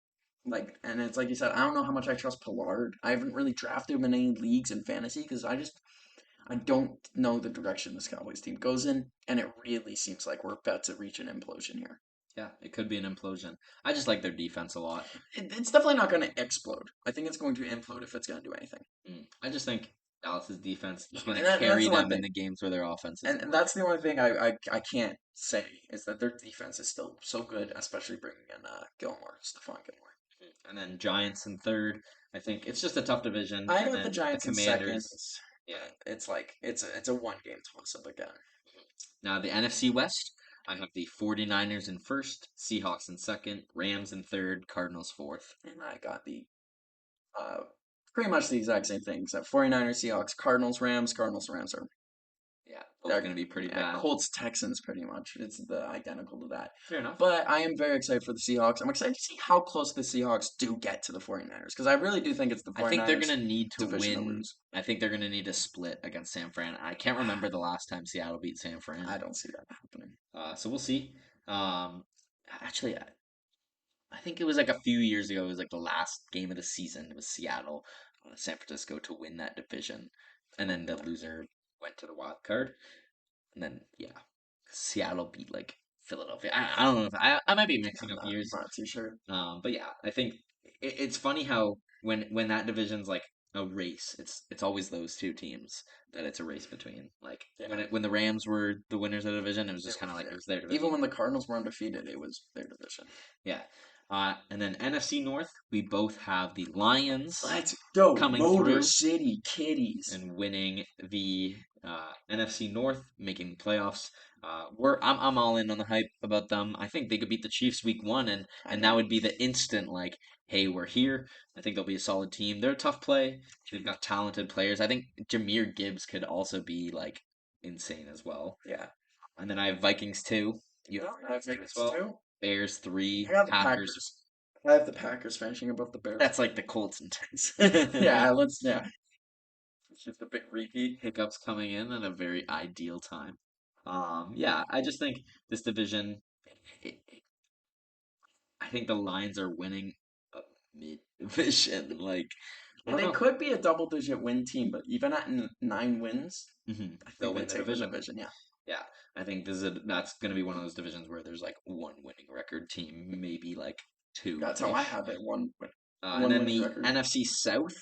like, and it's like you said, I don't know how much I trust Pollard. I haven't really drafted him in any leagues in fantasy because I don't know the direction this Cowboys team goes in, and it really seems like we're about to reach an implosion here. Yeah, it could be an implosion. I just like their defense a lot. It's definitely not going to explode. I think it's going to implode if it's going to do anything. I just think Dallas's defense is going And, to that's carry the one them in thing. the games where their offense isn't And working. that's the only thing I can't say is that their defense is still so good, especially bringing in Stephon Gilmore. And then Giants in third. I think it's just a tough division. I And got the then the Giants in second, Commanders. Yeah. but it's like it's a one game toss up again. Now the NFC West. I have the 49ers in first, Seahawks in second, Rams in third, Cardinals fourth. And I got the uh pretty much the exact same thing except 49ers, Seahawks, Cardinals, Rams are Yeah, those are they're going to be pretty yeah, bad. Colts, Texans pretty much. It's the identical to that. Fair enough. But I am very excited for the Seahawks. I'm excited to see how close the Seahawks do get to the 49ers because I really do think it's the I think they're 49ers going to need to division to win. lose. I think they're going to need to split against San Fran. I can't remember the last time Seattle beat San Fran. I don't see that happening. So we'll see. Um, actually, I think it was like a few years ago. It was like the last game of the season. It was Seattle, San Francisco to win that division, and then the loser went to the wild card. And then yeah, Seattle beat like Philadelphia. I don't know if I might be mixing I'm up not, years. I'm not too sure. But yeah, I think it's funny how when that division's like a race, it's always those two teams that it's a race between. Like Yeah. when the Rams were the winners of the division, it was It just kind of was like it there. was their Even division. when the Cardinals were undefeated, it was their division. Yeah. And then NFC North, we both have the Lions Let's go, coming Motor through City Kitties. and winning the NFC North, making the playoffs. I'm all in on the hype about them. I think they could beat the Chiefs week one, I and that know. would be the instant like, hey, we're here. I think they'll be a solid team. They're a tough play. They've got talented players. I think Jameer Gibbs could also be like insane as well. Yeah. And then I have Vikings two. You have No, I have two as Vikings well. too. Bears I three. got the Packers. Packers. I have the Packers finishing above the Bears. That's like the Colts and Tens. Yeah. It's just a big repeat. Hiccups coming in at a very ideal time. Yeah, I just think this division. I think the Lions are winning a mid division. Like I And don't they know. could be a double-digit win team, but even at 9 wins, I They'll think they win the take the division. division. Yeah. Yeah, I think that's going to be one of those divisions where there's like one winning record team, maybe like two That's how I ish. have it. And One then winning the record. NFC South,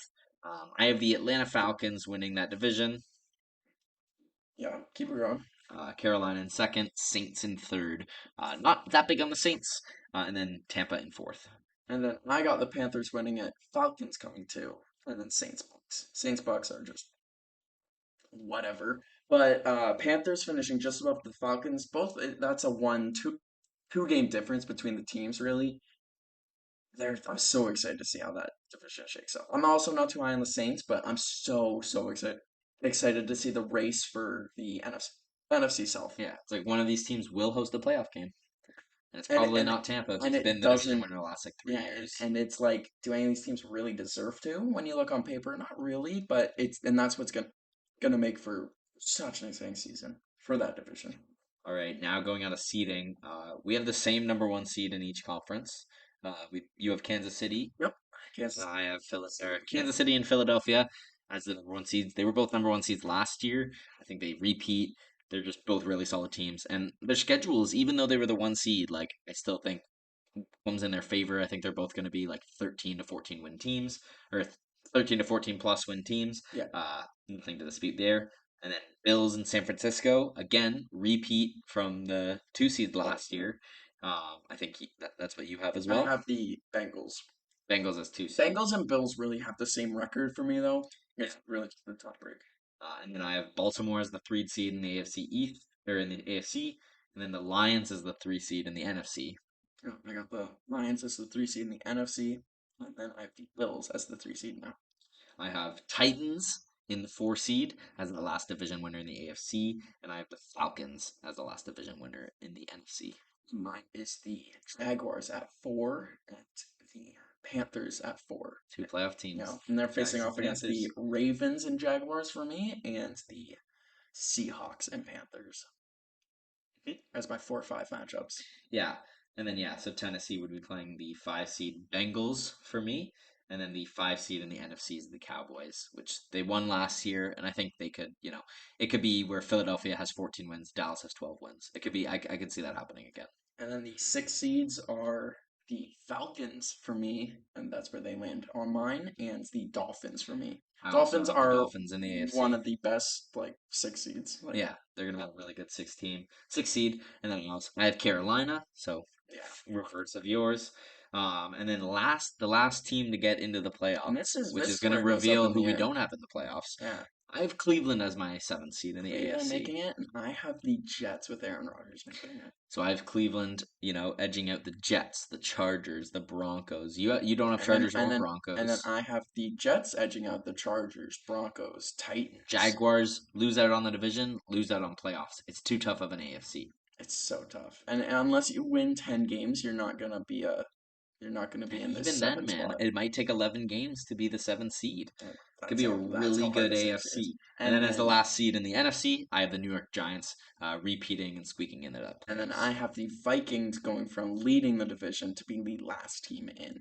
I have the Atlanta Falcons winning that division. Yeah. Keep it going. Carolina in second, Saints in third. Not that big on the Saints. And then Tampa in fourth. And then I got the Panthers winning it. Falcons coming too. And then Saints Bucks. Saints Bucks are just whatever. But Panthers finishing just above the Falcons. Both that's a two game difference between the teams really. I'm so excited to see how that division shakes out. I'm also not too high on the Saints, but I'm so excited to see the race for the NFC South. Yeah, it's like one of these teams will host a playoff game. And it's And probably and not Tampa if and it's it been the division doesn't winner the last like three yeah, years. and it's like, do any of these teams really deserve to? When you look on paper, not really, but that's what's gonna make for such an exciting season for that division. All right, now going on to seeding, we have the same number one seed in each conference. You have Kansas City. Yep, Kansas I have City. Kansas City and Philadelphia as the number one seeds. They were both number one seeds last year. I think they repeat. They're just both really solid teams, and their schedules, even though they were the one seed, like I still think comes in their favor. I think they're both going to be like 13 to 14 win teams, or 13 to 14 plus win teams. Yeah, Nothing to dispute there. And then Bills in San Francisco again, repeat from the 2 seed last year. I think that's what you have as I well. have the Bengals. Bengals as 2 seed. Bengals and Bills really have the same record for me though. Yeah. It's really just a tough break. And then I have Baltimore as the 3 seed in the AFC East or in the AFC, and then the Lions as the 3 seed in the NFC. Oh, I got the Lions as the 3 seed in the NFC, and then I have the Bills as the 3 seed now. I have Titans in the 4 seed as the last division winner in the AFC, and I have the Falcons as the last division winner in the NFC. Mine is the Jaguars at 4 and the Panthers at 4. Two playoff Yeah, teams, and they're facing Jags and off against Panthers. the Ravens and Jaguars for me, and the Seahawks and Panthers as my 4-5 matchups. Yeah. And then yeah, so Tennessee would be playing the 5 seed Bengals for me. And then the 5 seed in the NFC is the Cowboys, which they won last year, and I think they could, it could be where Philadelphia has 14 wins, Dallas has 12 wins. It could be, I could see that happening again. And then the 6 seeds are the Falcons for me, and that's where they land on mine, and the Dolphins for me. I also Dolphins have the are Dolphins in the one AFC. of the best 6 seeds. Like, Yeah, they're gonna have a really good 6 seed, and then I have Carolina, so yeah. reverse of yours. And then the last team to get into the And playoffs, which this is is gonna where it goes up reveal in who the we air. don't have in the playoffs. Yeah. I have Cleveland as my 7th seed in the Cleveland AFC. making it, and I have the Jets with Aaron Rodgers making it. So I have Cleveland, edging out the Jets, the Chargers, the Broncos. You don't have And then Chargers and or then and then Broncos. I have the Jets edging out the Chargers, Broncos, Titans. Jaguars lose out on the division, lose out on playoffs. It's too tough of an AFC. It's so tough. And unless you win 10 games, you're not gonna be And in this even then, 7 man, spot. it might take 11 games to be the 7th seed. Uh, Could That's be a how really hard good this AFC is. AFC. And then And as the then last seed in the NFC, I have the New York Giants repeating and squeaking into that and then I playoffs. have the Vikings going from leading the division to being the last team in.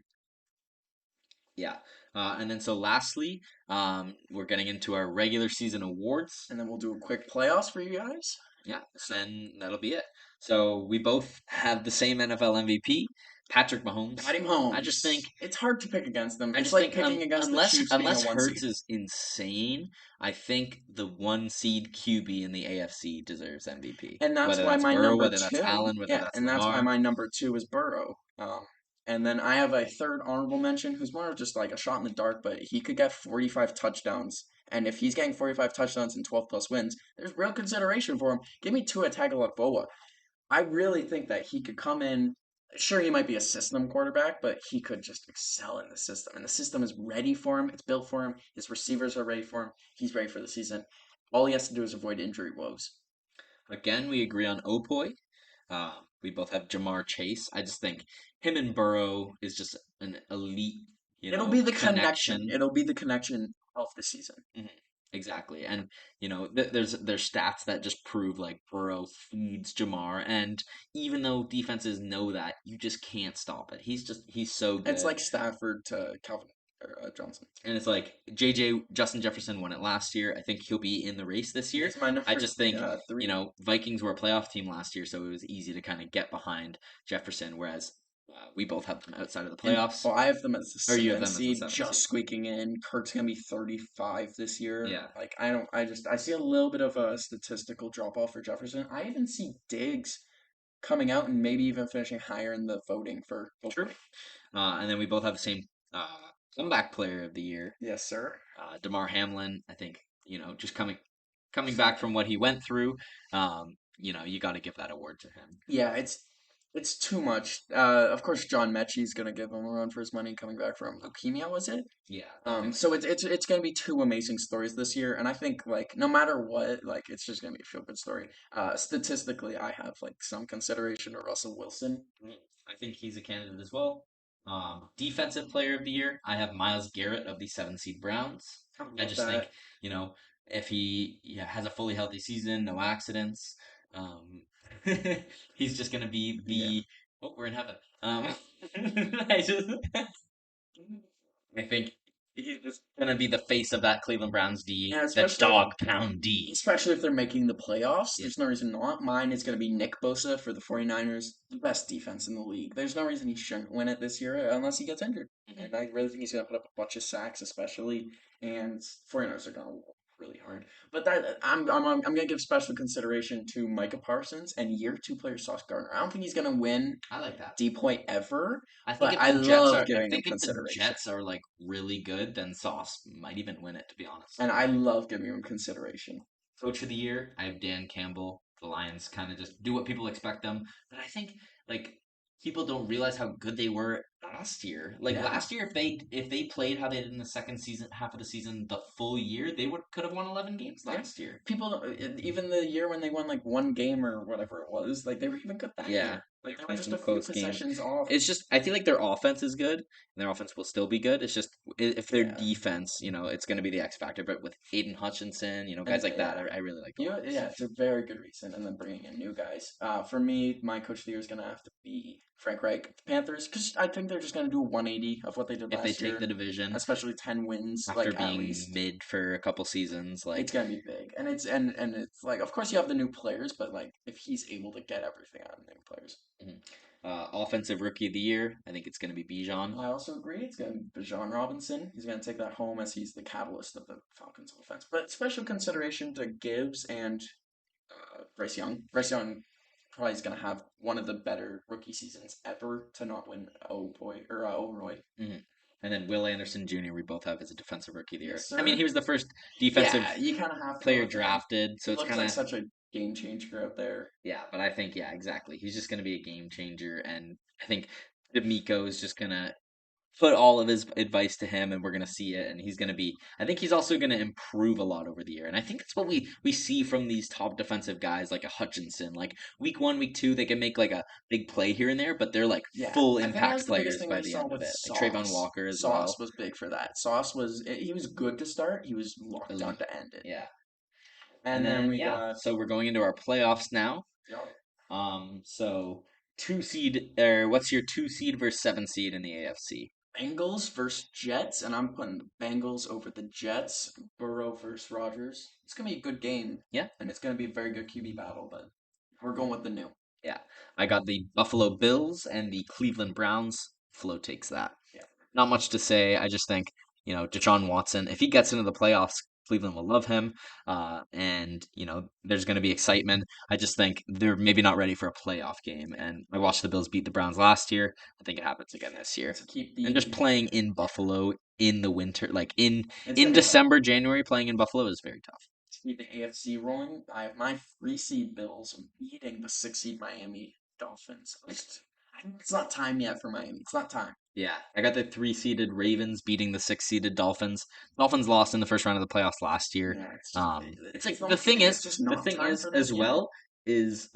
Yeah. And then so lastly, we're getting into our regular season awards. And then we'll do a quick playoffs for you guys. Yeah, So then that'll be it. So we both have the same NFL MVP, Patrick Mahomes. Patty I just Mahomes. think It's hard to pick against them. I It's just like think picking against the unless Chiefs being a unless 1 seed. Hurts is insane, I think the 1 seed QB in the AFC deserves MVP. And that's Whether why that's my Burrow, number whether that's two, Allen, whether yeah, that's and that's why Lamar. my number two is Burrow. And then I have a third honorable mention who's more of just like a shot in the dark, but he could get 45 touchdowns. And if he's getting 45 touchdowns and 12 plus wins, there's real consideration for him. Give me Tua Tagovailoa. I really think that he could come in. Sure, he might be a system quarterback, but he could just excel in the system. And the system is ready for him. It's built for him. His receivers are ready for him. He's ready for the season. All he has to do is avoid injury woes. Again, we agree on Opoi. We both have Jamar Chase. I just think him and Burrow is just an elite, It'll be the connection. connection. It'll be the connection of the season. Mhm. Exactly. And there's stats that just prove like Burrow feeds Jamar, and even though defenses know that, you just can't stop it. He's so It's good. like Stafford to Calvin Johnson. And it's like JJ Justin Jefferson won it last year. I think he'll be in the race this year. He's my I number just think, three. Vikings were a playoff team last year, so it was easy to kind of get behind Jefferson, whereas we both have them outside of the And playoffs. I have them as the Or you have seven them as the seed, seventh just seed. squeaking in. Kirk's gonna be 35 this year. Yeah. Like I don't, I see a little bit of a statistical drop off for Jefferson. I even see Diggs coming out and maybe even finishing higher in the voting for True. Oakland. And then we both have the same uh, comeback player of the year, Yes, sir. Damar Hamlin. I think just coming back from what he went through. You got to give that award to him. Yeah, it's too much. Of course, John Mechie's gonna give him a run for his money coming back from leukemia, was it? Yeah, definitely. So it's gonna be two amazing stories this year, and I think like no matter what, like it's just gonna be a feel good story. Statistically, I have like some consideration to Russell Wilson. Mm, I think he's a candidate as well. Defensive player of the year, I have Miles Garrett of the 7 seed Browns. I I love just that. think, if he has a fully healthy season, no accidents, um, he's just gonna be Yeah, oh, we're in heaven. I just I think He's just gonna be the face of that Cleveland Browns D, Yeah, the dog pound D. especially if they're making the playoffs. Yeah. There's no reason not. Mine is going to be Nick Bosa for the 49ers, the best defense in the league. There's no reason he shouldn't win it this year unless he gets injured. Mhm. And I really think he's going to put up a bunch of sacks, especially. And 49ers are going to work really hard. But I'm going to give special consideration to Micah Parsons and year two player Sauce Gardner. I don't think he's going to win I like that. D point ever, I think but if I the Jets love are, I giving him think if the consideration. Jets are like really good, then Sauce might even win it. To be honest. And I love giving him consideration. Coach of the year, I have Dan Campbell. The Lions kind of just do what people expect them, but I think like people don't realize how good they were last year. Like Yeah. last year, if they played how they did in the second season, half of the season, the full year, they would could have won 11 games Yeah. last year. People, even the year when they won like one game or whatever it was, like they were even good that Yeah, year. Like they were playing just some a few close games. possessions off. It's just I feel like their offense is good, and their offense will still be good. It's just if their Yeah, defense, it's going to be the X factor. But with Aiden Hutchinson, guys and like that, yeah, I really like the Lions. yeah, it's a very good reason. And then bringing in new guys. For me, my coach of the year is gonna have to be Frank Reich, the Panthers, because I think they're just gonna do a 180 of what they did If they last take year, the division especially 10 wins, after like at being least. mid for a couple seasons, It's like gonna be big, and it's like, of course, you have the new players, but like if he's able to get everything out of the new players. mhm. Offensive rookie of the year, I think it's going to be Bijan. I also agree. It's going to be Bijan Robinson. He's going to take that home as he's the catalyst of the Falcons offense. But special consideration to Gibbs and Bryce Young. Bryce Young probably is going to have one of the better rookie seasons ever to not win Oh Boy or Oh Roy. hmm And then Will Anderson Jr. We both have as a defensive rookie of the year. Yes, I mean, sir. he was the first defensive Yeah, you kind of have to go player with him. drafted, so He it's looks kind like of such a game changer out there. yeah. But I think yeah, exactly. He's just going to be a game changer, and I think D'Amico is just going to put all of his advice to him and we're going to see it and he's going to be I think he's also going to improve a lot over the year and I think that's what we see from these top defensive guys like a Hutchinson like week 1 week 2 they can make like a big play here and there but they're like Yeah, full I think that impact was the biggest players thing by we the saw end of with it like Trayvon Sauce. Walker as Sauce well was big for that. Sauce was he was good to start. He was locked down elite to end it. yeah and And then then we yeah got so we're going into our playoffs now so 2 seed or what's your 2 seed versus 7 seed in the AFC. Bengals versus Jets, and I'm putting the Bengals over the Jets. Burrow versus Rodgers. It's gonna be a good game, Yeah. and it's gonna be a very good QB battle. But we're going with the new. Yeah. I got the Buffalo Bills and the Cleveland Browns. Flo takes that. Yeah, Not much to say. I just think, Deshaun Watson, if he gets into the playoffs, Cleveland will love him. And, there's going to be excitement. I just think they're maybe not ready for a playoff game. And I watched the Bills beat the Browns last year. I think it happens again this year. to keep And just the playing in Buffalo in the winter, like in it's in gonna be tough. December, January, playing in Buffalo is very tough. To keep the AFC rolling, I have my 3 seed Bills beating the 6 seed Miami Dolphins. It's not time yet for Miami. It's not time. Yeah, I got the 3 seeded Ravens beating the 6 seeded Dolphins. Dolphins lost in the first round of the playoffs last year. Yeah, it's just It's like not. It's just the not thing time is for them as yet. well is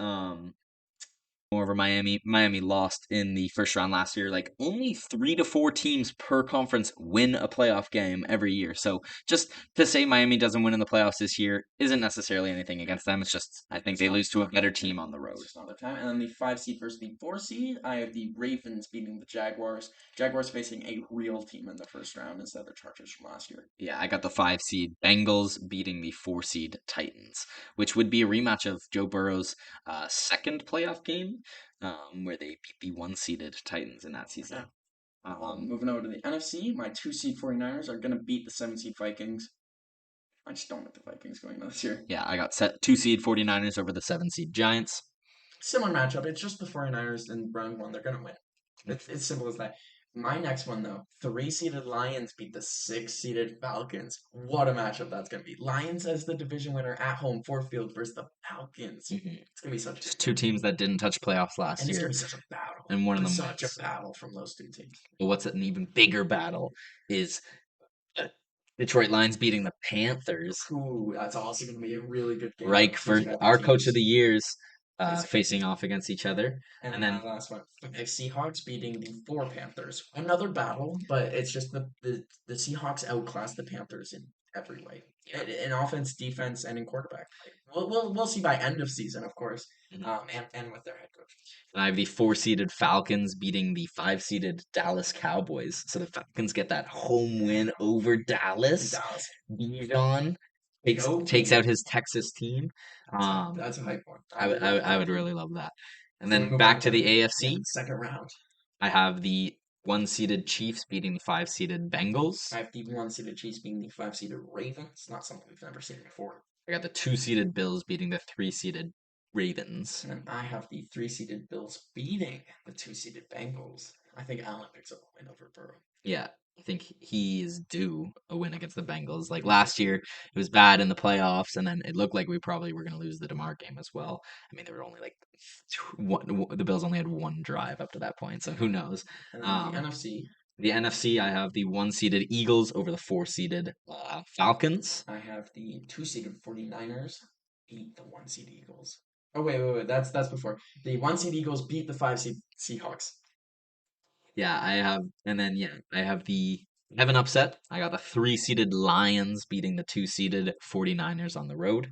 over Miami. Miami lost in the first round last year. Like only 3 to 4 teams per conference win a playoff game every year. So just to say Miami doesn't win in the playoffs this year isn't necessarily anything against them. It's just I think It's they not. lose to a better team on the road. It's just not their time. And then the 5 seed versus the 4 seed, I have the Ravens beating the Jaguars. Jaguars facing a real team in the first round instead of the Chargers from last year. Yeah, I got the 5 seed Bengals beating the 4 seed Titans, which would be a rematch of Joe Burrow's second playoff game, where they beat the 1 seeded Titans in that Yeah. season. Um, Moving over to the NFC, my 2 seed 49ers are going to beat the 7 seed Vikings. I just don't want the Vikings going this year. yeah, I got set 2 seed 49ers over the 7 seed Giants. Similar matchup. It's just the 49ers and round one. They're going to win. It's simple as that. My next one, though, 3 seeded Lions beat the 6 seeded Falcons. What a matchup that's going to be. Lions as the division winner at home, Ford Field versus the Falcons. Mhm. It's going to be such a Just good two game. teams that didn't touch playoffs And last it's going year, to be such a battle. and one of them Such a wins. battle from those two teams. But what's an even bigger battle is Detroit Lions beating the Panthers. Ooh, that's also going to be a really good game. Reich Those for are going to be our coach of teams the years facing against facing each other. off against each other. And And then then my last one, I have Seahawks beating the 4 Panthers. Another battle, but it's just the Seahawks outclass the Panthers in every way, in offense, defense, and in quarterback. We'll see by end of season, of course, Mhm. and with their head coach. And I have the four-seeded Falcons beating the five-seeded Dallas Cowboys. So the Falcons get that home win over Dallas. Dallas. Bijan takes Go. out his Texas team. That's a hype one. I would really love that. And So we then move on back to to the yeah, AFC, second round. I have the one-seeded Chiefs beating the five-seeded Bengals. I have the one seeded Chiefs being the five seeded Ravens. Not something we've never seen before. I got the two-seeded Bills beating the three-seeded Ravens. And then I have the three seeded Bills beating the two seeded Bengals. I think Allen picks up a win over Burrow. Yeah, I think he is due a win against the Bengals. Like last year, it was bad in the playoffs, and then it looked like we probably were going to lose the DeMar game as well. I mean, there were only like the Bills only had one drive up to that point, so who knows? And then the NFC, The NFC, I have the one-seeded Eagles over the four-seeded Falcons. I have the two seeded 49ers beat the one seed Eagles. Oh wait. That's before. The one seed Eagles beat the five seed Seahawks. Yeah, I have the heaven upset. I got the three-seeded Lions beating the two-seeded 49ers on the road.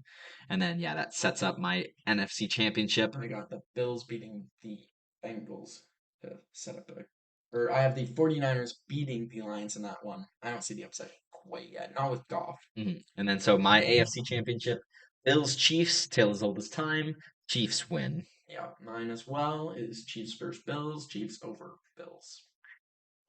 And then, yeah, that sets up my NFC championship. I got the Bills beating the Bengals to set up the. Or I have the 49ers beating the Lions in that one. I don't see the upset quite yet. Not with Goff. And then, so my AFC championship, Bills Chiefs, tale as old as time. Chiefs win. Yeah, mine as well is Chiefs versus Bills. Chiefs over Bills.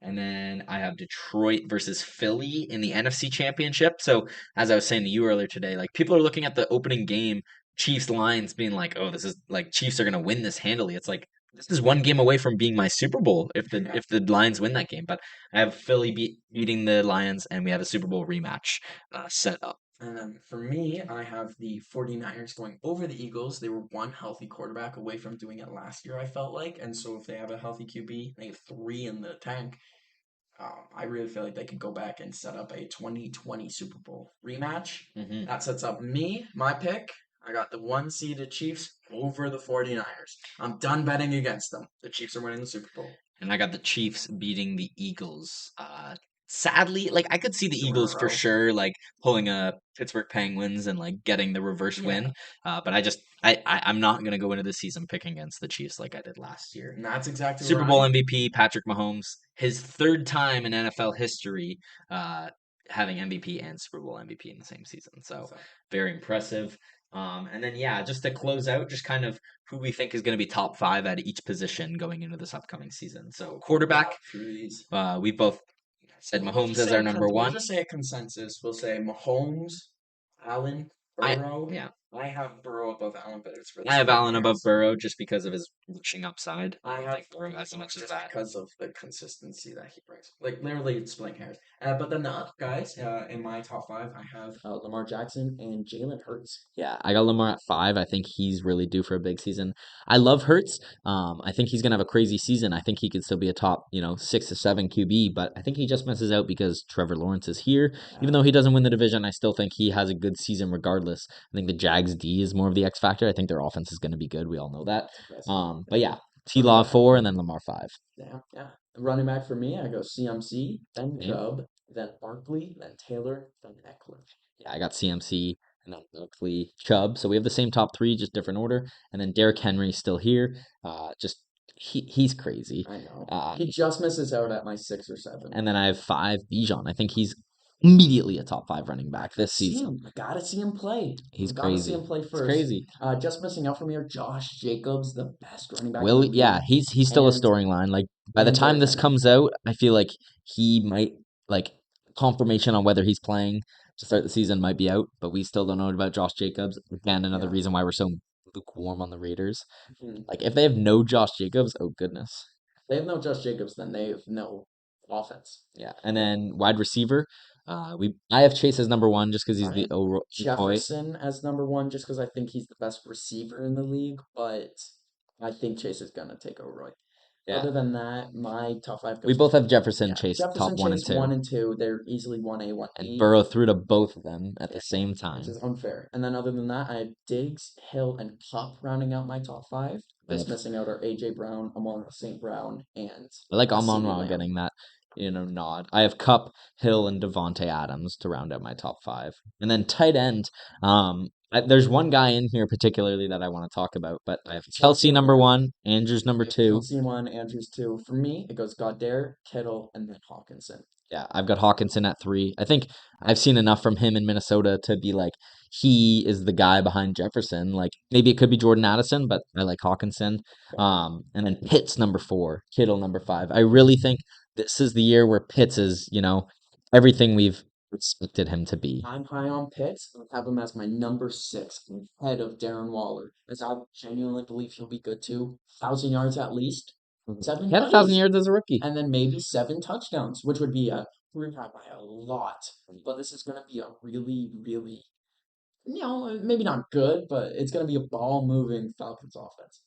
And then I have Detroit versus Philly in the NFC Championship. So, as I was saying to you earlier today, like people are looking at the opening game, Chiefs Lions, being like, "Oh, this is like Chiefs are going to win this handily." It's like this is one game away from being my Super Bowl if the Lions win that game. But I have Philly beating the Lions, and we have a Super Bowl rematch set up. And then for me, I have the 49ers going over the Eagles. They were one healthy quarterback away from doing it last year, I felt like. And so if they have a healthy QB, they have three in the tank. I really feel like they could go back and set up a 2020 Super Bowl rematch. That sets up me, my pick. I got the one seeded Chiefs over the 49ers. I'm done betting against them. The Chiefs are winning the Super Bowl. And I got the Chiefs beating the Eagles. Sadly, like I could see the Two in a Eagles for row. sure, like pulling a Pittsburgh Penguins and like getting the reverse Yeah. win. But I'm not gonna go into the season picking against the Chiefs like I did last year. And that's exactly Super where Bowl I'm. MVP Patrick Mahomes, his third time in NFL history, having MVP and Super Bowl MVP in the same season. So very impressive. And then yeah, just to close out, just kind of who we think is going to be top five at each position going into this upcoming season. So quarterback, we both said Mahomes as our number We'll one. just say a consensus. We'll say Mahomes, Allen, I Burrow. yeah, I have Burrow above Allen, but it's for the I have splitting Allen above hairs. Burrow just because of his rushing upside. I don't have think Burrow has as much as just that. because of the consistency that he brings. Like literally, it's splitting hairs. But then the other guys in my top five, I have Lamar Jackson and Jalen Hurts. Yeah, I got Lamar at five. I think he's really due for a big season. I love Hurts. I think he's gonna have a crazy season. I think he could still be a top, 6 to 7 QB, but I think he just messes out because Trevor Lawrence is here. Even though he doesn't win the division, I still think he has a good season regardless. I think the Jags D is more of the X factor. I think their offense is gonna be good. We all know that. But yeah, T Law four and then Lamar five. Yeah. Running back for me, I go CMC, then Okay. Chubb, then Barkley, then Taylor, then Eckler. Yeah, I got CMC and then Oakley, Chubb. So we have the same top three, just different order. And then Derrick Henry still here. Just he's crazy. I know. He just misses out at my 6 or 7. And then I have five, Bijan. I think he's immediately a top five running back this season. I gotta see him play. He's Gotta see crazy. him play It's first. crazy. Just missing out from here, Josh Jacobs, the best running back in Will the league. yeah, he's still a And storyline. Like by the and time Derrick this Henry. comes out, I feel like he might like confirmation on whether he's playing to start the season might be out, but we still don't know about Josh Jacobs. Again, another Yeah. reason why we're so lukewarm on the Raiders. Mhm. Like if they have no Josh Jacobs, oh goodness. They have no Josh Jacobs, then they have no offense. Yeah, and then wide receiver, I have Chase as number one just because he's the toy. Jefferson as number one, just because I think he's the best receiver in the league, but I think Chase is gonna take over Roy. Yeah, Other than that, my top five we goes both have Jefferson, yeah, Chase, top Jefferson, one and Chase, two, 1 and 2. They're easily 1A, and 1B, Burrow threw to both of them at the same which time. is unfair. And then other than that, I have Diggs, Hill, and Cup rounding out my top five. Just Ugh. missing out are AJ Brown, Amon St. Brown, and I like CeeDee Amon-Ra Lamb. getting that nod. I have Cup, Hill, and Devonte Adams to round out my top five, and then tight end. There's one guy in here particularly that I want to talk about, but I have Chelsea Kelsey over number here. one, Andrews number You have two. Kelsey one, Andrews two. For me, it goes Goddard, Kittle, and then Hawkinson. Yeah, I've got Hawkinson at three. I think I've seen enough from him in Minnesota to be like he is the guy behind Jefferson. Like maybe it could be Jordan Addison, but I like Hawkinson. And then Pitts number four, Kittle number five. I really think this is the year where Pitts is, everything we've expected him to be. I'm high on Pitts. I have him as my number six, ahead of Darren Waller, as I genuinely believe he'll be good too. 1,000 yards at least, seven He had 1,000 tutties, yards as a rookie. and then maybe seven touchdowns, which would be a three high by a lot. But this is going to be a really, really, maybe not good, but it's going to be a ball moving Falcons offense.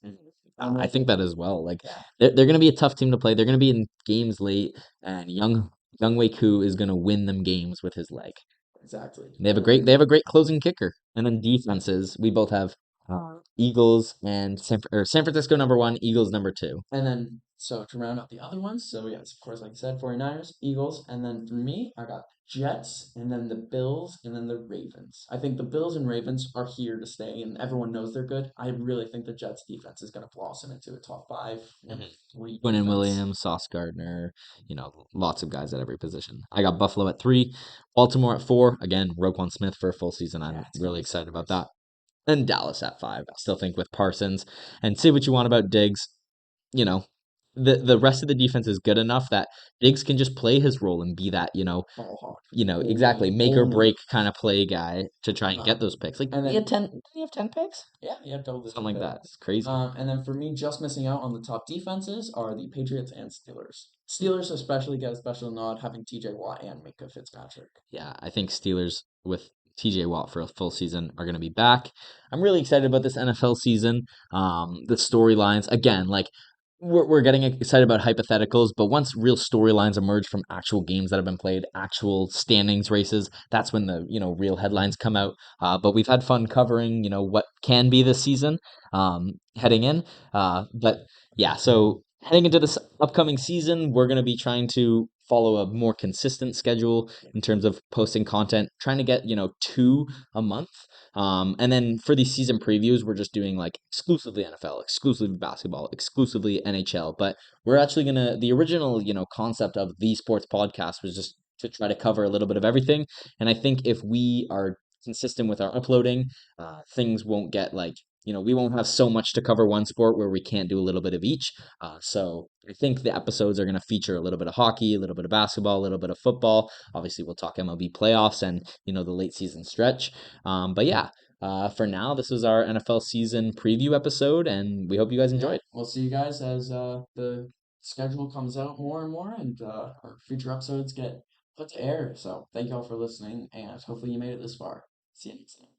I don't know I if you, think that as well. Like yeah, they're going to be a tough team to play. They're going to be in games late, and Young Wei Koo is going to win them games with his leg. exactly. They have a And great then they have a great closing kicker. And then defenses, we both have Eagles and San Francisco number one, Eagles number two. And then, so to round out the other ones, so yes, of course, like I said, 49ers, Eagles, and then for me, I got Jets, and then the Bills, and then the Ravens. I think the Bills and Ravens are here to stay, and everyone knows they're good. I really think the Jets defense is going to blossom into a top five and Mhm. three Quinnen defense. Williams, Sauce Gardner, lots of guys at every position. I got Buffalo at three, Baltimore at four. Again, Roquan Smith for a full season. Yeah, I'm it's going to really be so excited about nice. that. And Dallas at five. I still think with Parsons. And say what you want about Diggs, you know, the rest of the defense is good enough that Diggs can just play his role and be that, Ball hawk. exactly Only, make or only. break kind of play guy to try and Uh, get those picks. Like and he had then 10, did he have 10 picks? yeah, double Something digit like that. picks. It's crazy. And then for me, just missing out on the top defenses are the Patriots and Steelers. Steelers especially get a special nod having TJ Watt and Minka Fitzpatrick. Yeah, I think Steelers with TJ Watt for a full season are going to be back. I'm really excited about this NFL season. The storylines, again, like we're getting excited about hypotheticals, but once real storylines emerge from actual games that have been played, actual standings races, that's when the real headlines come out. But we've had fun covering what can be this season, heading in. But yeah, so heading into this upcoming season, we're going to be trying to follow a more consistent schedule in terms of posting content, trying to get, two a month. And then for these season previews, we're just doing like exclusively NFL, exclusively basketball, exclusively NHL. But we're actually the original, concept of the sports podcast was just to try to cover a little bit of everything. And I think if we are consistent with our uploading, things won't get like, we won't have so much to cover one sport where we can't do a little bit of each. So I think the episodes are going to feature a little bit of hockey, a little bit of basketball, a little bit of football. Obviously, we'll talk MLB playoffs and the late season stretch. But yeah, for now, this was our NFL season preview episode, and we hope you guys Yeah, enjoyed. we'll see you guys as the schedule comes out more and more, and our future episodes get put to air. So thank you all for listening, and hopefully you made it this far. See you next time.